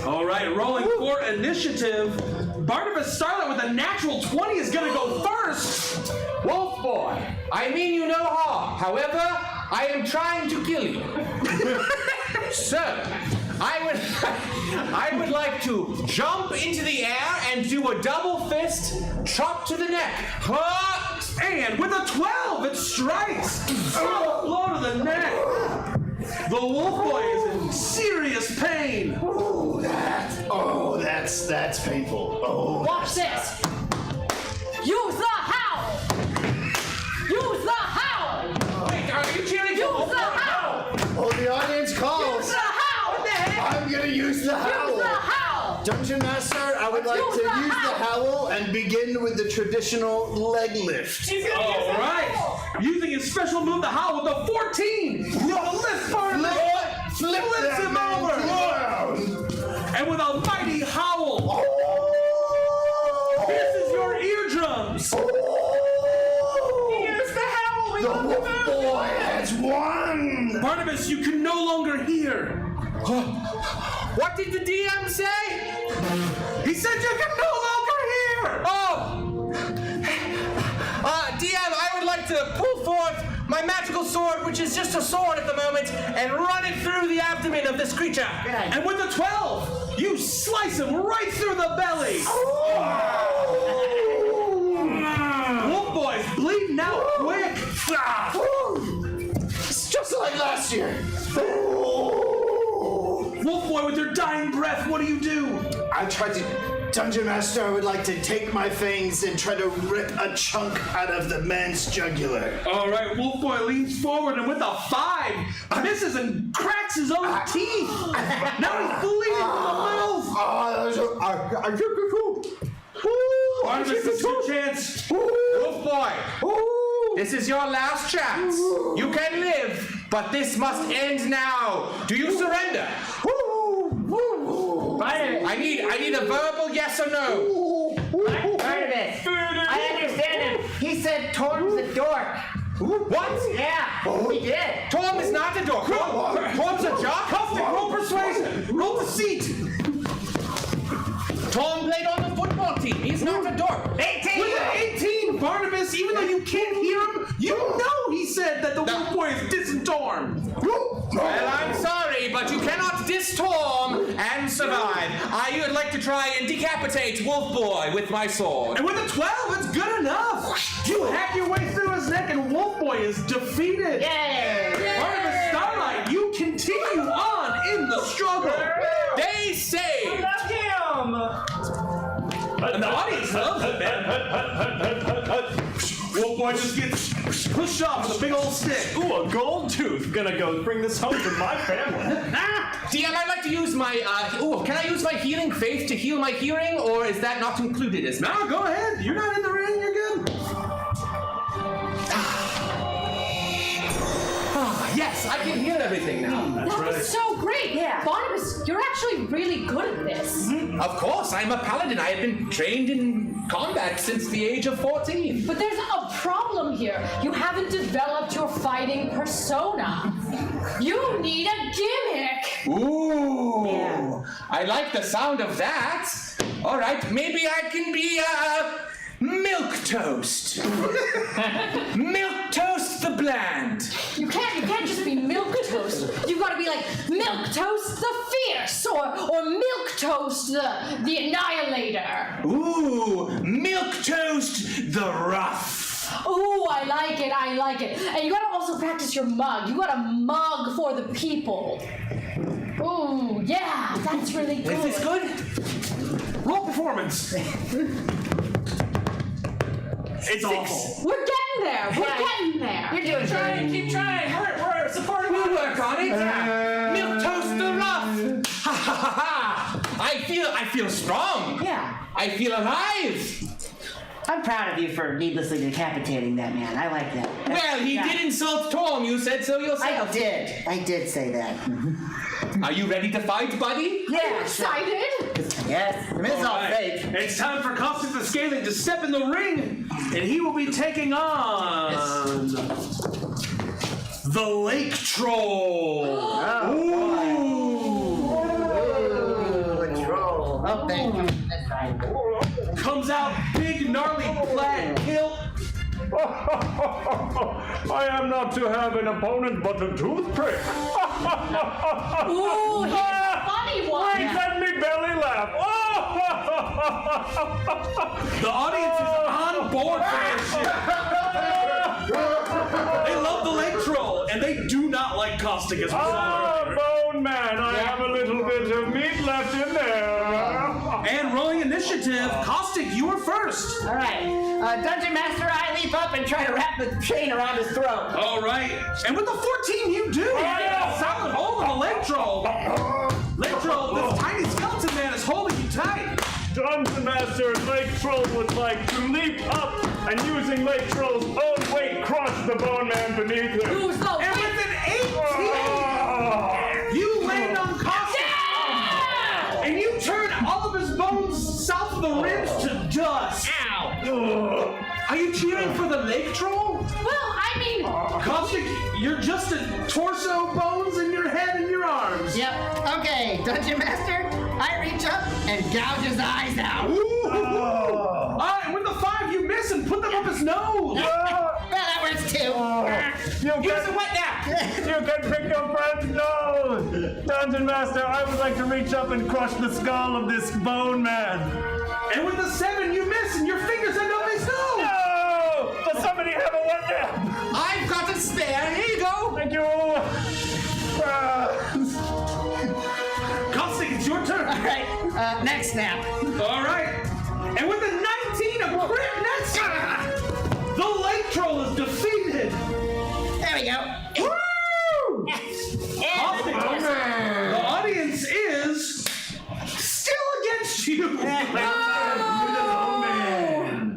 A: All right, rolling for initiative. Barnabas Starlight with a natural 20 is going to go first.
C: Wolf Boy, I mean you no harm. However, I am trying to kill you. So, I would like to jump into the air and do a double fist chop to the neck.
A: And with a 12, it strikes. Blow to the neck. The Wolf Boy is in serious pain.
G: That's painful. Oh.
B: Watch this. Use the howl. Use the howl.
C: Wait, are you cheering?
B: Use the howl.
G: Oh, the audience calls.
B: Use the howl. What the heck?
G: I'm gonna use the
B: Use
G: howl.
B: the howl.
G: Dungeon Master, I would like
B: Use
G: to
B: the
G: use the
B: howl.
G: howl and begin with the traditional leg lift.
A: All right. Using his special move, the howl, with a 14. You'll lift Barnabas.
G: Flip
A: Flips
G: that
A: him
G: man
A: over.
G: around.
A: And with a mighty howl, pierces your eardrums.
C: Here's the howl.
G: The Wolf Boy has won.
A: Barnabas, you can no longer hear.
C: What did the DM say?
A: He said you can no longer hear.
C: Oh! DM, I would like to pull forth my magical sword, which is just a sword at the moment, and run it through the abdomen of this creature.
A: And with a 12, you slice him right through the belly. Wolf Boy's bleeding out quick.
G: It's just like last year.
A: Wolf Boy, with your dying breath, what do?
G: I tried to. Dungeon Master, I would like to take my fangs and try to rip a chunk out of the man's jugular.
A: All right, Wolf Boy leans forward and with a 5, misses and cracks his own teeth. Now he's bleeding from the mouth. Barnabas, this is your chance.
C: Wolf Boy, this is your last chance. You can live, but this must end now. Do you surrender? I need a verbal yes or no.
D: Barnabas, I understand him. He said Torm's a dork.
C: What?
D: Yeah, he did.
C: Torm is not a dork. Torm's a jock.
A: Caustic, roll persuasion. Roll deceit.
C: Torm played on the football team. He's not a dork.
D: 18.
A: With an 18, Barnabas, even though you can't hear him, you know he said that the Wolf Boy is disintormed.
C: Well, I'm sorry, but you cannot distorm and survive. I would like to try and decapitate Wolf Boy with my sword.
A: And with a 12, it's good enough. You hack your way through his neck and Wolf Boy is defeated.
D: Yay.
A: Barnabas Starlight, you continue on in the struggle.
C: They saved.
A: And the audience loves it, man. Wolf Boy just gets pushed off with a big old stick.
E: Ooh, a gold tooth. Gonna go bring this home to my family.
C: DM, I'd like to use my, can I use my healing faith to heal my hearing, or is that not included as
A: No, go ahead. You're not in the ring. You're good.
C: Yes, I can hear everything now.
B: That was so great.
D: Yeah.
B: Barnabas, you're actually really good at this.
C: Of course, I'm a paladin. I have been trained in combat since the age of 14.
B: But there's a problem here. You haven't developed your fighting persona. You need a gimmick.
C: Ooh,
D: Yeah.
C: I like the sound of that. All right, maybe I can be milk toast. Milk toast the bland.
B: You can't just be milk toast. You've got to be like milk toast the fierce, or milk toast the annihilator.
C: Ooh, milk toast the rough.
B: Ooh, I like it. And you gotta also practice your mug. You gotta mug for the people. Ooh, yeah, that's really good.
C: Is this good?
A: Roll performance. It's awful.
B: We're getting there. We're getting there.
D: You're doing good.
C: Keep trying. We're supporting. We'll work on it. Milk toast the rough. Ha ha ha ha. I feel strong.
D: Yeah.
C: I feel alive.
D: I'm proud of you for needlessly decapitating that man. I like that.
C: Well, he did insult Tom. You said so yourself.
D: I did say that.
C: Are you ready to fight, buddy?
D: Yeah.
B: Excited?
D: Yes. I mean, it's all fake.
A: It's time for Caustic the Scaling to step in the ring, and he will be taking on the Lake Troll.
D: Ooh, a troll. Oh, thank you.
A: Comes out big, gnarly, plaid kilt.
E: I am not to have an opponent but a toothpick.
B: Ooh, he's a funny one.
E: Please let me belly laugh.
A: The audience is on board for this shit. They love the Lake Troll, and they do not like Caustic as we saw earlier.
E: Bone Man, I have a little bit of meat left in there.
A: And rolling initiative, Caustic, you were first.
D: All right. Dungeon Master, I leap up and try to wrap the chain around his throat.
A: All right. And with the 14, you do. You get a solid hold on the Lake Troll. Lake Troll, this tiny skeleton man is holding you tight.
E: Dungeon Master, Lake Troll would like to leap up and using Lake Troll's own weight crush the Bone Man beneath him.
B: Who's the
A: And with an 18, you land on Caustic.
B: Yeah!
A: And you turn all of his bones south of the ribs to dust.
E: Ugh.
A: Are you cheering for the Lake Troll?
B: Well, I mean,
A: Caustic, you're just a torso, bones in your head and your arms.
D: Yep. Okay, Dungeon Master, I reach up and gouge his eyes out.
A: All right, with the 5, you miss and put them up his nose.
D: Well, that works too.
E: You can pick your friend's nose! Dungeon Master, I would like to reach up and crush the skull of this Bone Man.
A: And with the 7, you miss and your fingers end up his nose.
E: No! Does somebody have a wet nap?
C: I've got a spare. Here you go.
E: Thank you!
A: Caustic, it's your turn.
D: All right, next snap.
A: All right. And with the 19 of crit next, the Lake Troll is defeated.
D: There we go.
A: Woo! Caustic, the audience is still against you.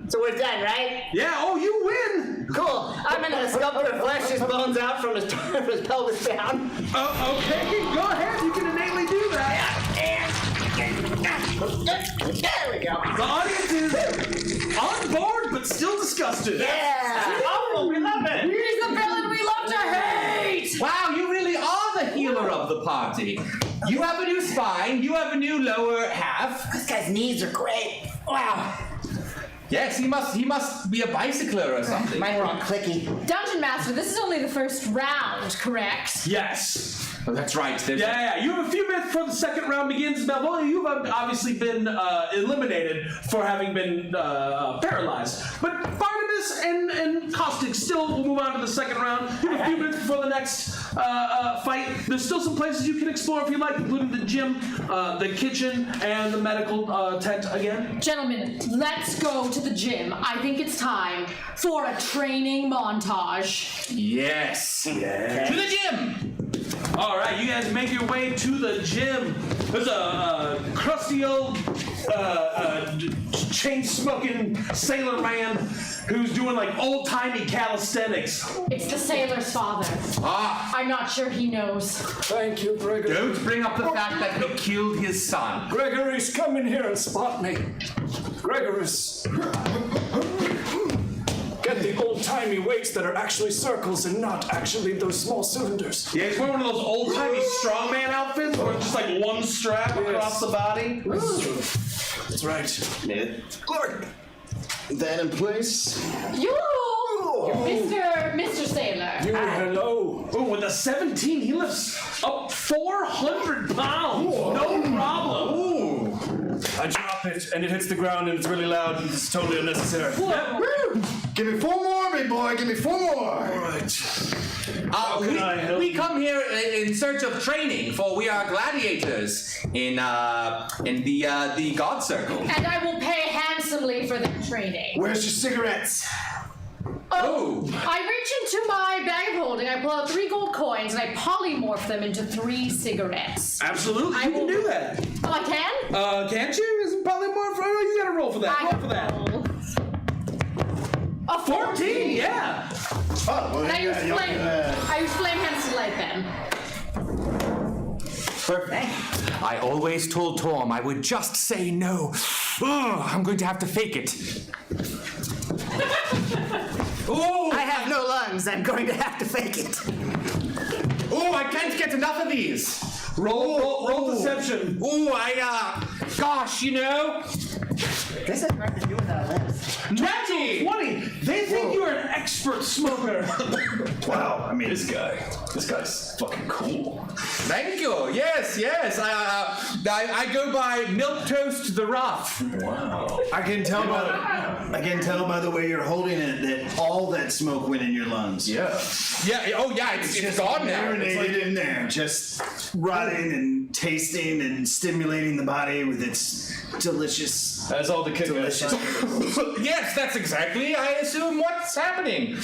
D: So we're done, right?
A: Yeah, oh, you win.
D: Cool. I'm gonna sculptor flesh his bones out from his pelvis down.
A: Okay, go ahead. You can innately do that.
D: There we go.
A: The audience is on board, but still disgusted.
D: Yeah.
E: Oh, we love it!
B: he's the villain we love to hate.
C: Wow, you really are the healer of the party. You have a new spine. You have a new lower half.
D: This guy's knees are great. Wow.
C: Yes, he must be a bicycler or something.
D: Mine were all clicky.
B: Dungeon Master, this is only the first round, correct?
A: Yes.
C: Oh, that's right.
A: Yeah. You have a few minutes before the second round begins. Malvolio, you've obviously been eliminated for having been paralyzed. But Barnabas and Caustic still will move on to the second round. You have a few minutes before the next fight, there's still some places you can explore if you like, including the gym, the kitchen, and the medical tent again.
B: Gentlemen, let's go to the gym. I think it's time for a training montage.
C: Yes. To the gym.
A: All right, you guys make your way to the gym. There's a crusty old chain-smoking sailor man who's doing like old-timey calisthenics.
B: It's the sailor's father. I'm not sure he knows.
E: Thank you, Gregory.
C: Don't bring up the fact that we killed his son.
E: Gregory's, come in here and spot me. Gregory's. Get the old-timey weights that are actually circles and not actually those small cylinders.
A: Yeah, he's wearing one of those old-timey strongman outfits where it's just like one strap across the body.
E: That's right.
F: Look, that in place.
B: You! Mr. Sailor.
E: You, hello.
A: Oh, with a 17, he lifts up 400 pounds. No problem.
E: Ooh. I drop it and it hits the ground and it's really loud. It's totally unnecessary.
F: Give me 4 more, big boy. Give me 4 more.
E: All right.
C: We come here in search of training, for we are gladiators in the God Circle.
B: And I will pay handsomely for the training.
F: Where's your cigarettes?
C: Oh.
B: I reach into my bag of holding, I pull out 3 gold coins, and I polymorph them into 3 cigarettes.
A: Absolutely, you can do that.
B: Oh, I can?
A: Can't you? Isn't polymorph? Oh, you gotta roll for that. Roll for that.
B: A
A: 14, yeah.
F: Oh, well,
B: And I use flame hands to light them.
C: Perfect. I always told Torm I would just say no. I'm going to have to fake it.
D: I have no lungs. I'm going to have to fake it.
C: Oh, I can't get enough of these.
A: Roll deception.
C: Gosh, you know.
D: This is hard to do without lips.
C: 20!
A: 20. They think you're an expert smoker.
E: Wow, I mean, this guy's fucking cool.
C: Thank you. Yes. I go by milk toast the rough.
E: Wow.
F: I can tell by the way you're holding it that all that smoke went in your lungs.
E: Yeah.
C: Yeah. Oh, yeah. It's gone now.
F: Marinated in there, just rotting and tasting and stimulating the body with its delicious.
E: That's all the
F: Delicious.
C: Yes, that's exactly, I assume, what's happening.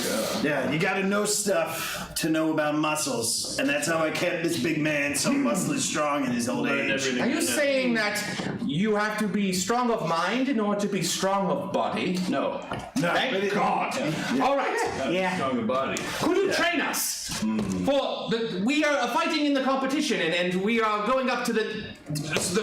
F: Yeah, you gotta know stuff to know about muscles, and that's how I kept this big man so muscly strong in his old age.
C: Are you saying that you have to be strong of mind in order to be strong of body?
E: No.
C: Thank God.
E: Yeah.
C: All right.
D: Yeah.
E: Stronger body.
C: Could you train us? We are fighting in the competition, and we are going up to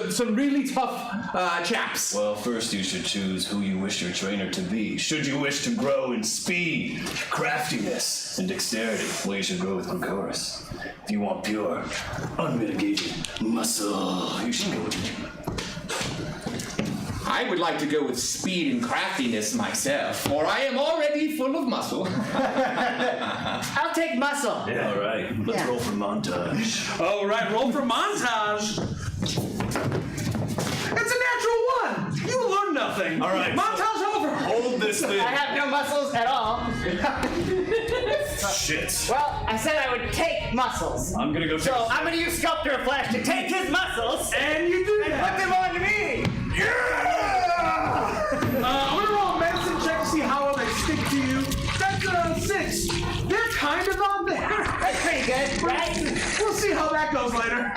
C: some really tough chaps.
E: Well, first you should choose who you wish your trainer to be. Should you wish to grow in speed, craftiness, and dexterity, well, you should grow with Glucoris. If you want pure, unmitigated muscle, you should go with me.
C: I would like to go with speed and craftiness myself, for I am already full of muscle.
D: I'll take muscle.
E: Yeah. All right, let's roll for montage.
A: All right, roll for montage. It's a natural 1. You learn nothing.
E: All right.
A: Montage over.
E: Hold this thing.
D: I have no muscles at all.
E: Shit.
D: Well, I said I would take muscles.
E: I'm gonna go.
D: So I'm gonna use Sculptor of Flesh to take his muscles
A: And you do
D: and
A: that.
D: put them on me.
A: I'm gonna roll a medicine check to see how well they stick to you. That's a 6. They're kind of on there.
D: That's pretty good, right?
A: We'll see how that goes later.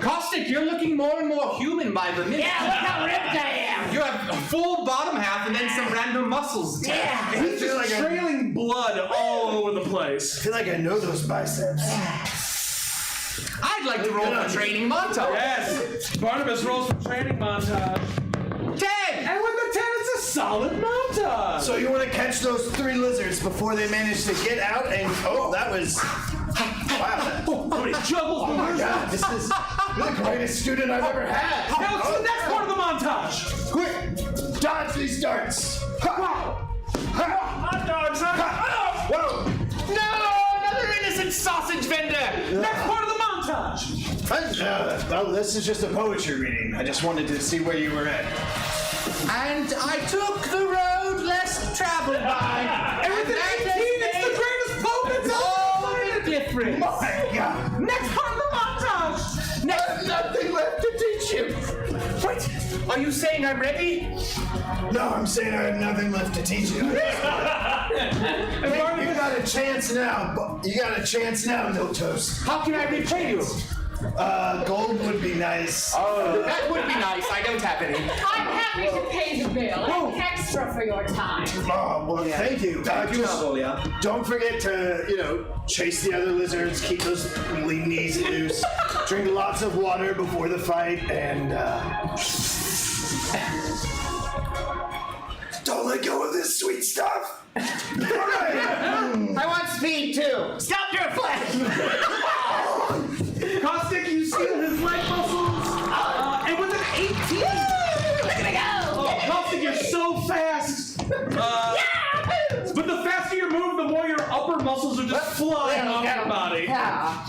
C: Caustic, you're looking more and more human by the minute.
D: Yeah, look how ripped I am.
C: You have a full bottom half and then some random muscles.
D: Yeah.
A: He's just trailing blood all over the place.
F: I feel like I know those biceps.
C: I'd like to roll for training montage.
A: Yes. Barnabas rolls for training montage.
C: 10!
A: And with the 10, it's a solid montage.
F: So you want to catch those 3 lizards before they manage to get out and that was wow.
A: Somebody juggles the lizard.
F: God, this is the greatest student I've ever had.
A: Now it's the next part of the montage.
F: Quick, dodge these darts.
A: Hot dogs.
F: Whoa.
C: No! Another innocent sausage vendor!
A: Next part of the montage.
F: Oh, this is just a poetry reading. I just wanted to see where you were at.
C: And I took the road less traveled by.
A: And with an 18, it's the greatest poem that's
C: all
A: ever
C: the Are you saying I'm ready?
G: No, I'm saying I have nothing left to teach you. You got a chance now. You got a chance now, No Toast.
C: How can I repay you?
G: Gold would be nice.
C: Oh, that would be nice. I don't have any.
B: I'm happy to pay the bill. And extra for your time.
G: Oh, well, thank you. Don't forget to, chase the other lizards, keep those knees loose, drink lots of water before the fight, and don't let go of this sweet stuff. All right.
D: I want speed too. Stop your flesh.
A: Caustic, you seal his leg muscles, and with an 18.
B: Look at me go!
A: Oh, Caustic, you're so fast. But the faster you move, the more your upper muscles are just flying off your body.
B: Yeah.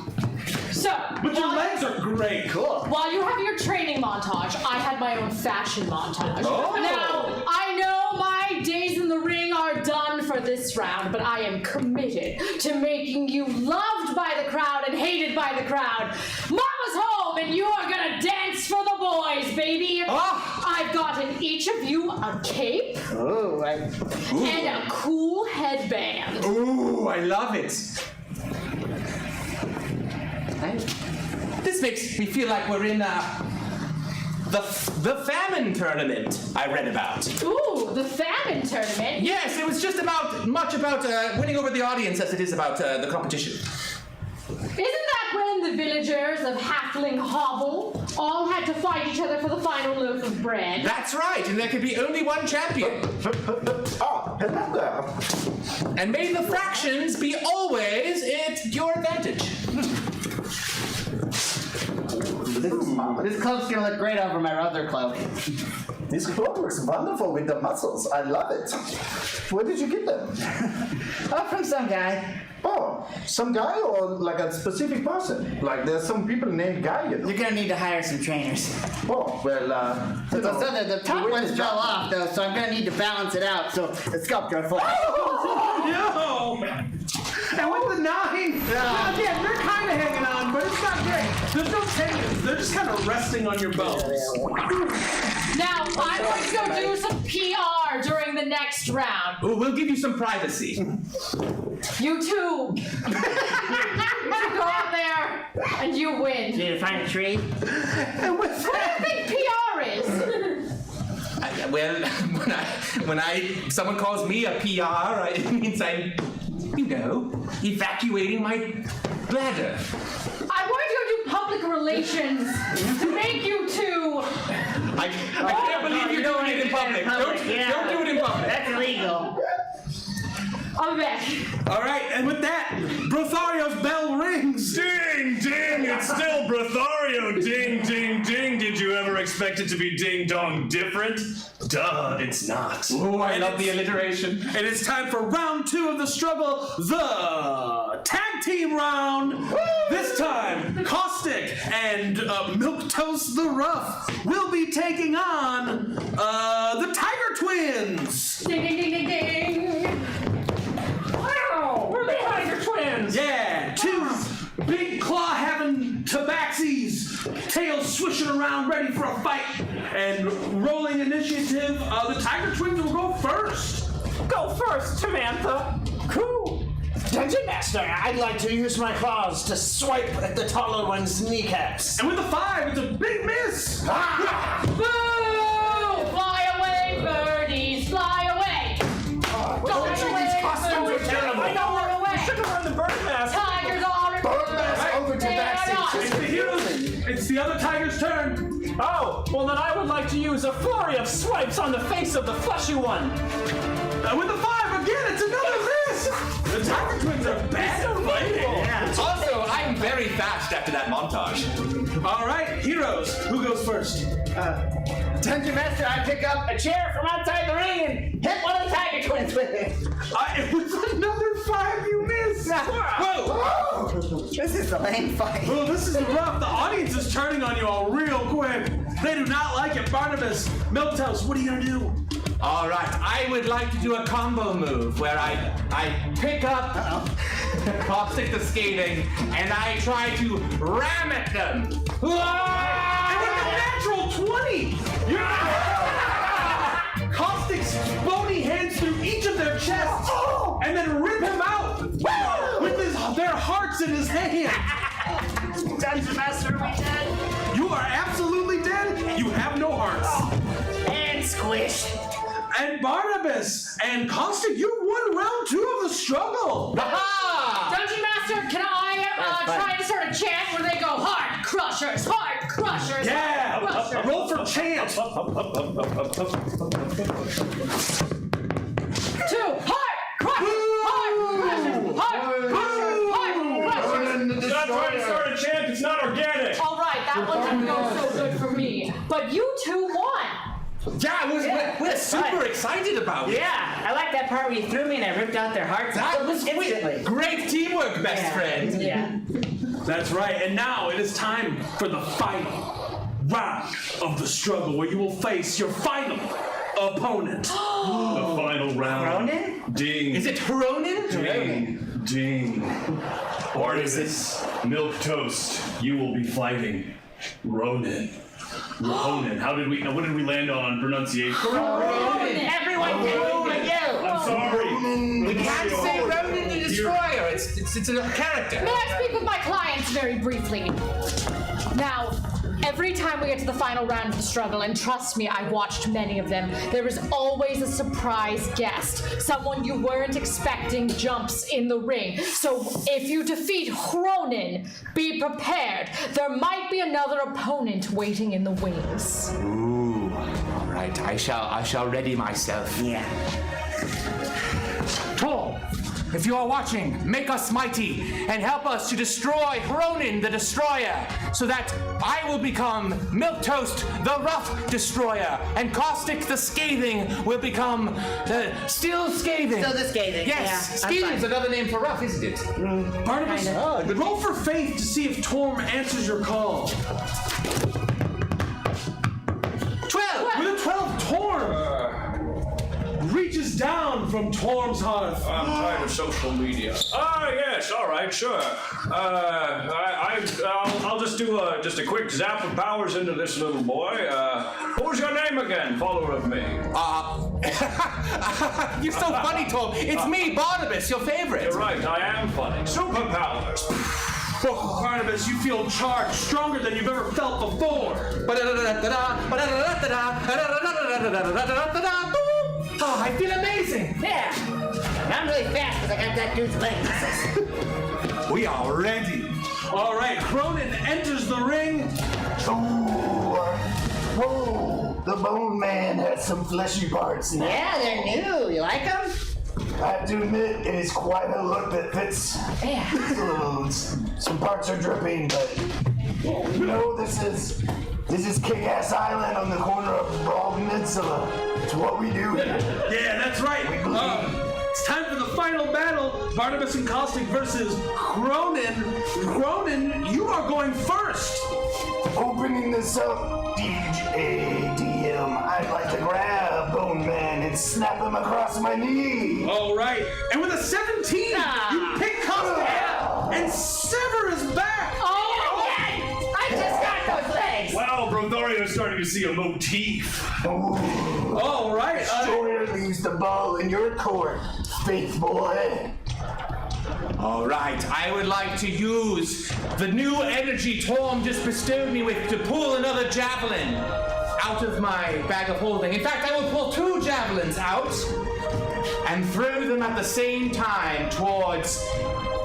B: So,
A: But your legs are great. Cool.
B: while you have your training montage, I had my own fashion montage.
C: Oh.
B: Now, I know my days in the ring are done for this round, but I am committed to making you loved by the crowd and hated by the crowd. Mama's home, and you are gonna dance for the boys, baby. I've gotten each of you a cape and a cool headband.
C: Ooh, I love it. This makes me feel like we're in the famine tournament I read about.
B: Ooh, the famine tournament.
C: Yes, it was just much about winning over the audience as it is about the competition.
B: Isn't that when the villagers of Halfling Hobble all had to fight each other for the final loaf of bread?
C: That's right, and there could be only one champion.
F: Hello there.
C: And may the fractions be always at your advantage.
D: This cloak's gonna look great over my other cloak.
F: This cloak looks wonderful with the muscles. I love it. Where did you get them?
D: Oh, from some guy.
F: Oh, some guy or like a specific person? Like there's some people named Guy,
D: You're gonna need to hire some trainers.
F: Oh, well,
D: So the top ones fell off though, so I'm gonna need to balance it out. So the sculptor foot.
A: No! And with the 9, again, they're kind of hanging on, but it's not great. There's no tendons. They're just kind of resting on your bones.
B: Now, I'm going to go do some PR during the next round.
C: Ooh, we'll give you some privacy.
B: You two. You go out there and you win.
D: Need to find a tree.
A: And with
B: What do you think PR is?
C: When someone calls me a PR, it means I'm, evacuating my bladder.
B: I want to go do public relations to make you two.
C: I can't believe you're doing it in public. Don't do it in public.
D: That's illegal.
B: I'm back.
A: All right, and with that, Brothario's bell rings.
E: Ding, ding, it's still Brothario. Ding, ding, ding. Did you ever expect it to be ding dong different? Duh, it's not.
C: Oh, I love the alliteration.
A: And it's time for round 2 of the struggle, the tag team round. This time, Caustic and Milquetoast the Rough will be taking on the Tiger Twins.
B: Ding, ding, ding, ding, ding.
C: Wow, we're the Tiger Twins.
A: Yeah, 2 big claw-having tabaxis, tails swishing around, ready for a fight. And rolling initiative, the Tiger Twins will go first.
H: Go first, Samantha. Cool. Dungeon Master, I'd like to use my claws to swipe at the taller one's kneecaps.
A: And with the 5, it's a big miss.
B: Boo! Fly away, birdies, fly away. Fly away, birdies.
H: terrible.
B: I know we're away.
H: Should have run the bird mask.
B: Tigers are
F: Bird mask over to
B: They are
F: backseat.
B: not.
A: It's the heroes. It's the other tiger's turn.
H: Oh, well then I would like to use a flurry of swipes on the face of the fleshy one.
A: With the 5 again, it's another miss. The Tiger Twins are bad at fighting.
C: Also, I'm very fast after that montage.
A: All right, heroes. Who goes first?
D: Dungeon Master, I pick up a chair from outside the ring and hit one of the Tiger Twins with it.
A: It was another 5 you missed. Whoa.
D: This is a lame fight.
A: Well, this is rough. The audience is turning on you all real quick. They do not like it. Barnabas, Milquetoast, what are you gonna do?
C: All right, I would like to do a combo move where I pick up Caustic the Skating and I try to ram at them.
A: And with the natural 20, you're his bony hands through each of their chests and then rip him out with their hearts in his hand.
H: Dungeon Master, are we dead?
A: You are absolutely dead. You have no hearts.
H: And squish.
A: And Barnabas and Caustic, you won round 2 of the struggle.
C: Aha!
B: Dungeon Master, can I try to start a chant where they go heart crushers, heart crushers?
A: Yeah,
B: heart crushers.
A: roll for chant.
B: 2 heart crushers, heart crushers, heart crushers.
E: Stop trying to start a chant. It's not organic.
B: All right, that one didn't go so good for me, but you 2 won.
C: Yeah, we're super excited about it.
H: Yeah, I like that part where you threw me and I ripped out their hearts.
C: That was
H: instantly.
C: great teamwork, best friend.
H: Yeah.
A: That's right, and now it is time for the final round of the struggle where you will face your final opponent.
E: The final round.
H: Ronan?
E: Ding.
C: Is it Ronan?
E: Ding. Ding. Barnabas, milk toast. You will be fighting Ronan. Ronan. What did we land on pronunciation?
H: Everyone can but you.
E: I'm sorry.
C: We can't say Ronan the Destroyer. It's a character.
B: May I speak with my clients very briefly? Now, every time we get to the final round of the struggle, and trust me, I watched many of them, there is always a surprise guest. Someone you weren't expecting jumps in the ring. So if you defeat Ronan, be prepared. There might be another opponent waiting in the wings.
C: Ooh. All right. I shall ready myself.
H: Yeah.
C: Tor, if you are watching, make us mighty and help us to destroy Ronan the Destroyer, so that I will become Milktoast the Rough Destroyer, and Caustic the Scathing will become Still Scathing.
H: Still the Scathing,
C: Yes,
H: yeah, I'm
C: Scathing is
H: fine.
C: another name for rough, isn't it?
A: Barnabas, roll for faith to see if Torm answers your call.
C: 12.
A: With a 12, Torm reaches down from Torm's hearth.
E: I'm tired of social media. Yes, all right, sure. I'll just do a quick zap of powers into this little boy. Who's your name again, follower of me?
C: You're so funny, Tor. It's me, Barnabas, your favorite.
E: You're right, I am funny. Superpowers.
A: Barnabas, you feel charged, stronger than you've ever felt before.
C: Oh, I feel amazing.
H: Yeah. And I'm really fast because I got that dude's legs.
C: We are ready.
A: All right, Cronin enters the ring.
G: Whoa, the Bone Man has some fleshy parts now.
H: Yeah, they're new. You like them?
G: I have to admit, it is quite a look that fits.
H: Yeah.
G: Some parts are dripping, but you know, this is Kick-Ass Island on the corner of Broad Peninsula. It's what we do here.
A: Yeah, that's right. It's time for the final battle. Barnabas and Caustic versus Cronin. Cronin, you are going first.
G: Opening this up, DM, I'd like to grab Bone Man and snap him across my knee.
A: All right. And with a 17, you pick Caustic up and sever his back.
H: I just got those legs.
E: Wow, Brothario's starting to see a motif.
A: All right.
G: Destroyer leaves the ball in your court, faith boy.
C: All right, I would like to use the new energy Torm just bestowed me with to pull another javelin out of my bag of holding. In fact, I will pull 2 javelins out and throw them at the same time towards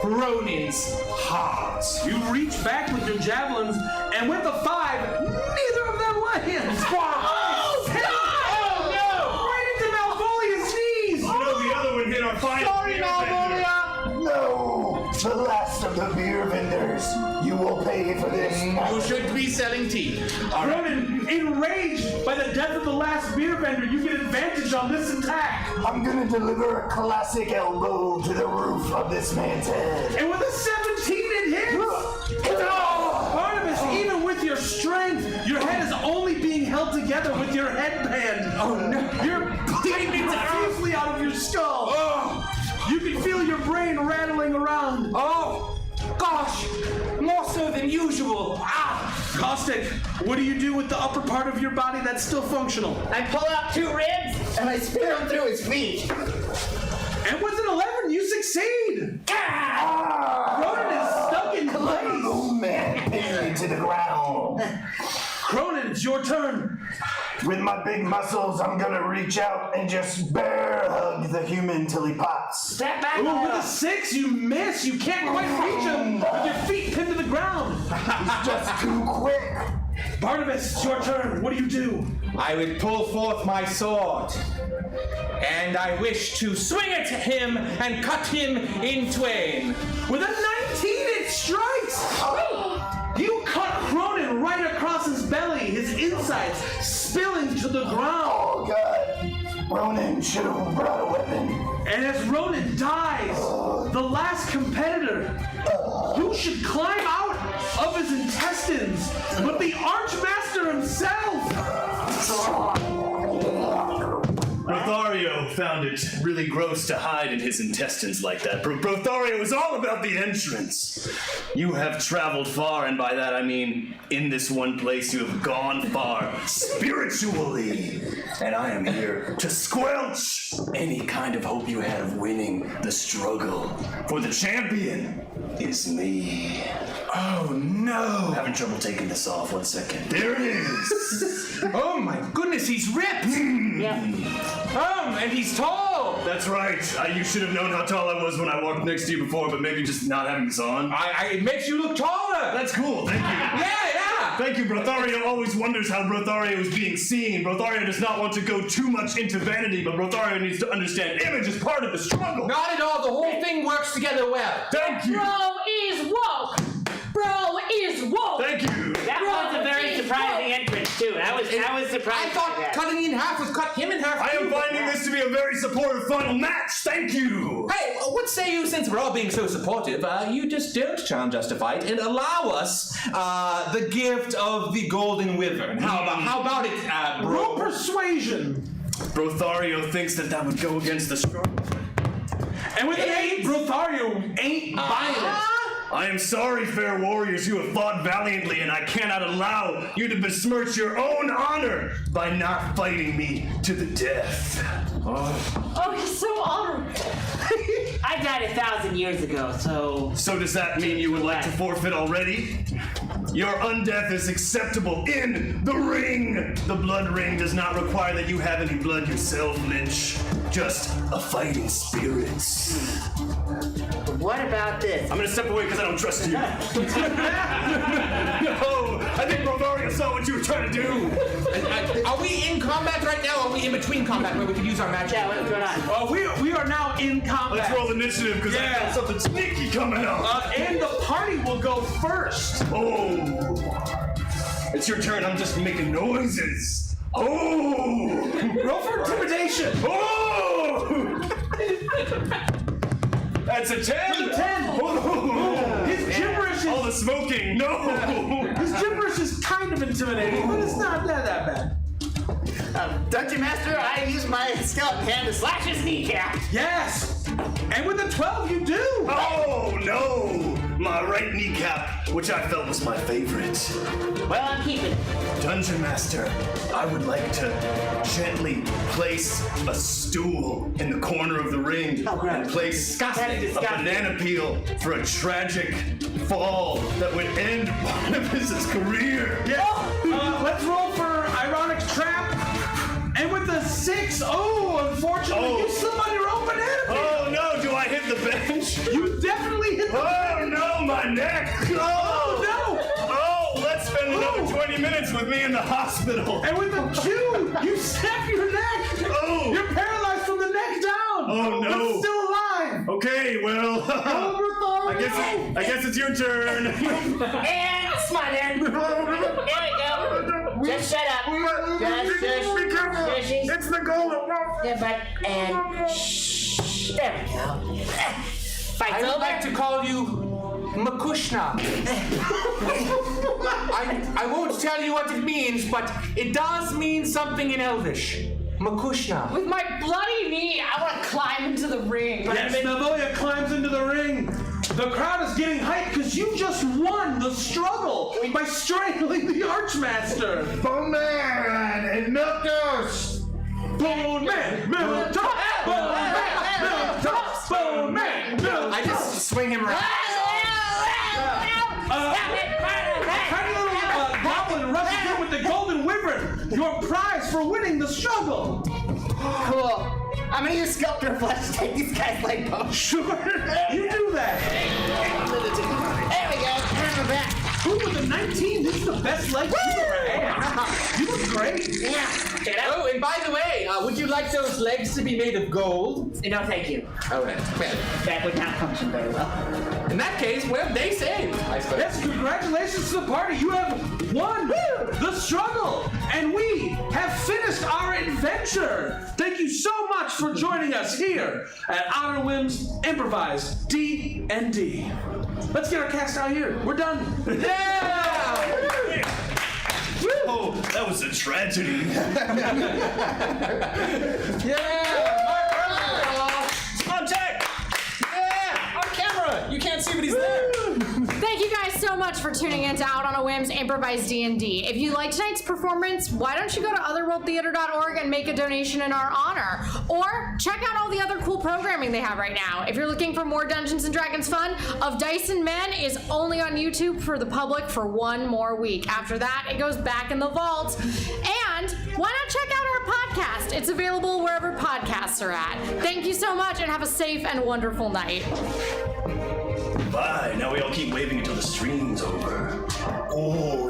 C: Ronin's heart.
A: You reach back with your javelins, and with the 5, neither of them lands.
C: Oh, no!
A: Right into Malvolia's knees.
E: No, the other one hit our final.
C: Sorry, Malvolia!
G: No, the last of the beer vendors. You will pay for this.
C: You should be selling tea. All right.
A: Cronin, enraged by the death of the last beer vendor, you get advantage on this attack.
G: I'm gonna deliver a classic elbow to the roof of this man's head.
A: And with a 17, it hits. Barnabas, even with your strength, your head is only being held together with your headband. Oh no! You're bleeding profusely out of your skull. You can feel your brain rattling around.
C: Oh, gosh, more so than usual.
A: Caustic, what do you do with the upper part of your body that's still functional?
H: I pull out 2 ribs and I spear him through his feet.
A: And with an 11, you succeed! Cronin is stuck in place!
G: Oh man, pin me to the ground.
A: Cronin, it's your turn.
G: With my big muscles, I'm gonna reach out and just bear hug the human till he pops.
H: Step back.
A: Ooh, with a 6, you miss. You can't quite reach him with your feet pinned to the ground.
G: He's just too quick.
A: Barnabas, it's your turn. What do you do?
C: I would pull forth my sword, and I wish to swing it at him and cut him in twain.
A: With a 19, it strikes! You cut Cronin right across his belly, his insides spilling to the ground.
G: Oh god, Ronan should have brought a weapon.
A: And as Ronan dies, the last competitor, who should climb out of his intestines but the Archmaster himself?
E: Brothario found it really gross to hide in his intestines like that. Brothario is all about the entrance. You have traveled far, and by that I mean in this one place you have gone far spiritually. And I am here to squelch any kind of hope you had of winning the struggle. For the champion is me.
G: Oh no.
E: I'm having trouble taking this off. 1 second.
G: There it is.
C: Oh my goodness, he's ripped! And he's tall!
E: That's right. You should have known how tall I was when I walked next to you before, but maybe just not having this on.
C: It makes you look taller!
E: That's cool. Thank you.
C: Yeah!
E: Thank you. Brothario always wonders how Brothario is being seen. Brothario does not want to go too much into vanity, but Brothario needs to understand image is part of the struggle.
C: Not at all. The whole thing works together well.
E: Thank you.
B: Bro is woke! Bro is woke!
E: Thank you.
H: That was a very surprising entrance too. I was surprised.
C: I thought
H: by that.
C: cutting in half was cut him in half.
E: I am
C: too.
E: finding this to be a very supportive final match. Thank you.
C: Hey, what say you, since we're all being so supportive, you just don't charm justify it and allow us the gift of the golden wyvern. How about it,
A: Roll
C: bro?
A: persuasion.
E: Brothario thinks that would go against the struggle.
A: And with an 8, Brothario ain't buying it.
E: I am sorry, fair warriors, you have fought valiantly, and I cannot allow you to besmirch your own honor by not fighting me to the death.
B: Oh, he's so honored.
H: I died 1,000 years ago, so.
E: So does that mean you would like to forfeit already? Your undeath is acceptable in the ring. The blood ring does not require that you have any blood yourself, Lich. Just a fighting spirit.
H: What about this?
E: I'm gonna step away because I don't trust you. No, I think Brothario saw what you were trying to do.
C: Are we in combat right now, or are we in between combat where we could use our magic?
H: Yeah, what's going on?
A: We are now in combat.
E: Let's roll initiative because I got something sneaky coming up.
A: And the party will go first.
E: Oh, it's your turn. I'm just making noises. Oh,
A: Roll for intimidation.
E: oh. That's a 10.
A: 10.
E: Oh.
A: His gibberish
E: All the
A: is
E: smoking. No.
A: his gibberish is kind of intimidating, but it's not that bad.
H: Dungeon Master, I use my skeleton hand to slash his kneecap.
A: Yes. And with a 12, you do.
E: Oh no. My right kneecap, which I felt was my favorite.
H: Well, I'm keeping it.
E: Dungeon Master, I would like to gently place a stool in the corner of the ring and place
H: That is
E: a
H: disgusting.
E: banana peel for a tragic fall that would end Barnabas' career.
A: Yeah. Let's roll for ironic trap. And with a 6, unfortunately, you slip on your own banana peel.
E: Oh no, do I hit the bench?
A: You definitely hit the
E: Oh no, my neck!
A: Oh, no.
E: Oh, let's spend another 20 minutes with me in the hospital.
A: And with a 2, you snap your neck.
E: Oh.
A: You're paralyzed from the neck down.
E: Oh, no.
A: But still alive.
E: Okay, well, I guess it's your turn.
H: And smother. There we go. Just shut up. Just
G: Be careful. It's the golem.
H: Yeah, but and shh. There we go. Fight's
C: I would
H: over.
C: like to call you Makushna. I won't tell you what it means, but it does mean something in Elvish. Makushna.
B: With my bloody knee, I want to climb into the ring.
A: Yes, Navoya climbs into the ring. The crowd is getting hyped because you just won the struggle by strangling the Archmaster.
G: Bone Man and Milk Toast!
A: Bone Man, Milk Toast! Bone Man, Milk Toast! Bone Man, Milk
C: I just swing him around.
A: Tiny little goblin rushes in with the golden wyvern, your prize for winning the struggle.
D: Cool. I'm gonna use sculptor flesh to take these guys like bones.
A: Sure, you do that.
D: There we go. Turn my back.
A: Who with the 19? This is the best leg you've ever had. You look great.
D: Yeah. Check it out.
C: Oh, and by the way, would you like those legs to be made of gold?
D: No, thank you.
C: All right. Well,
D: That would not function very well.
C: in that case, well, they saved. I suppose.
A: Yes, congratulations to the party. You have won the struggle, and we have finished our adventure. Thank you so much for joining us here at On A Whim's Improvised D&D. Let's get our cast out here. We're done.
C: Yeah!
E: Oh, that was a tragedy.
H: Contact! Yeah! On camera! You can't see, but he's there.
B: Thank you guys so much for tuning in to Out on a Whim's Improvised D&D. If you like tonight's performance, why don't you go to otherworldtheater.org and make a donation in our honor? Or check out all the other cool programming they have right now. If you're looking for more Dungeons & Dragons fun, Of Dice and Men is only on YouTube for the public for 1 more week. After that, it goes back in the vault. And why not check out our podcast? It's available wherever podcasts are at. Thank you so much and have a safe and wonderful night.
E: Bye. Now we all keep waving until the stream's over.
G: Oh,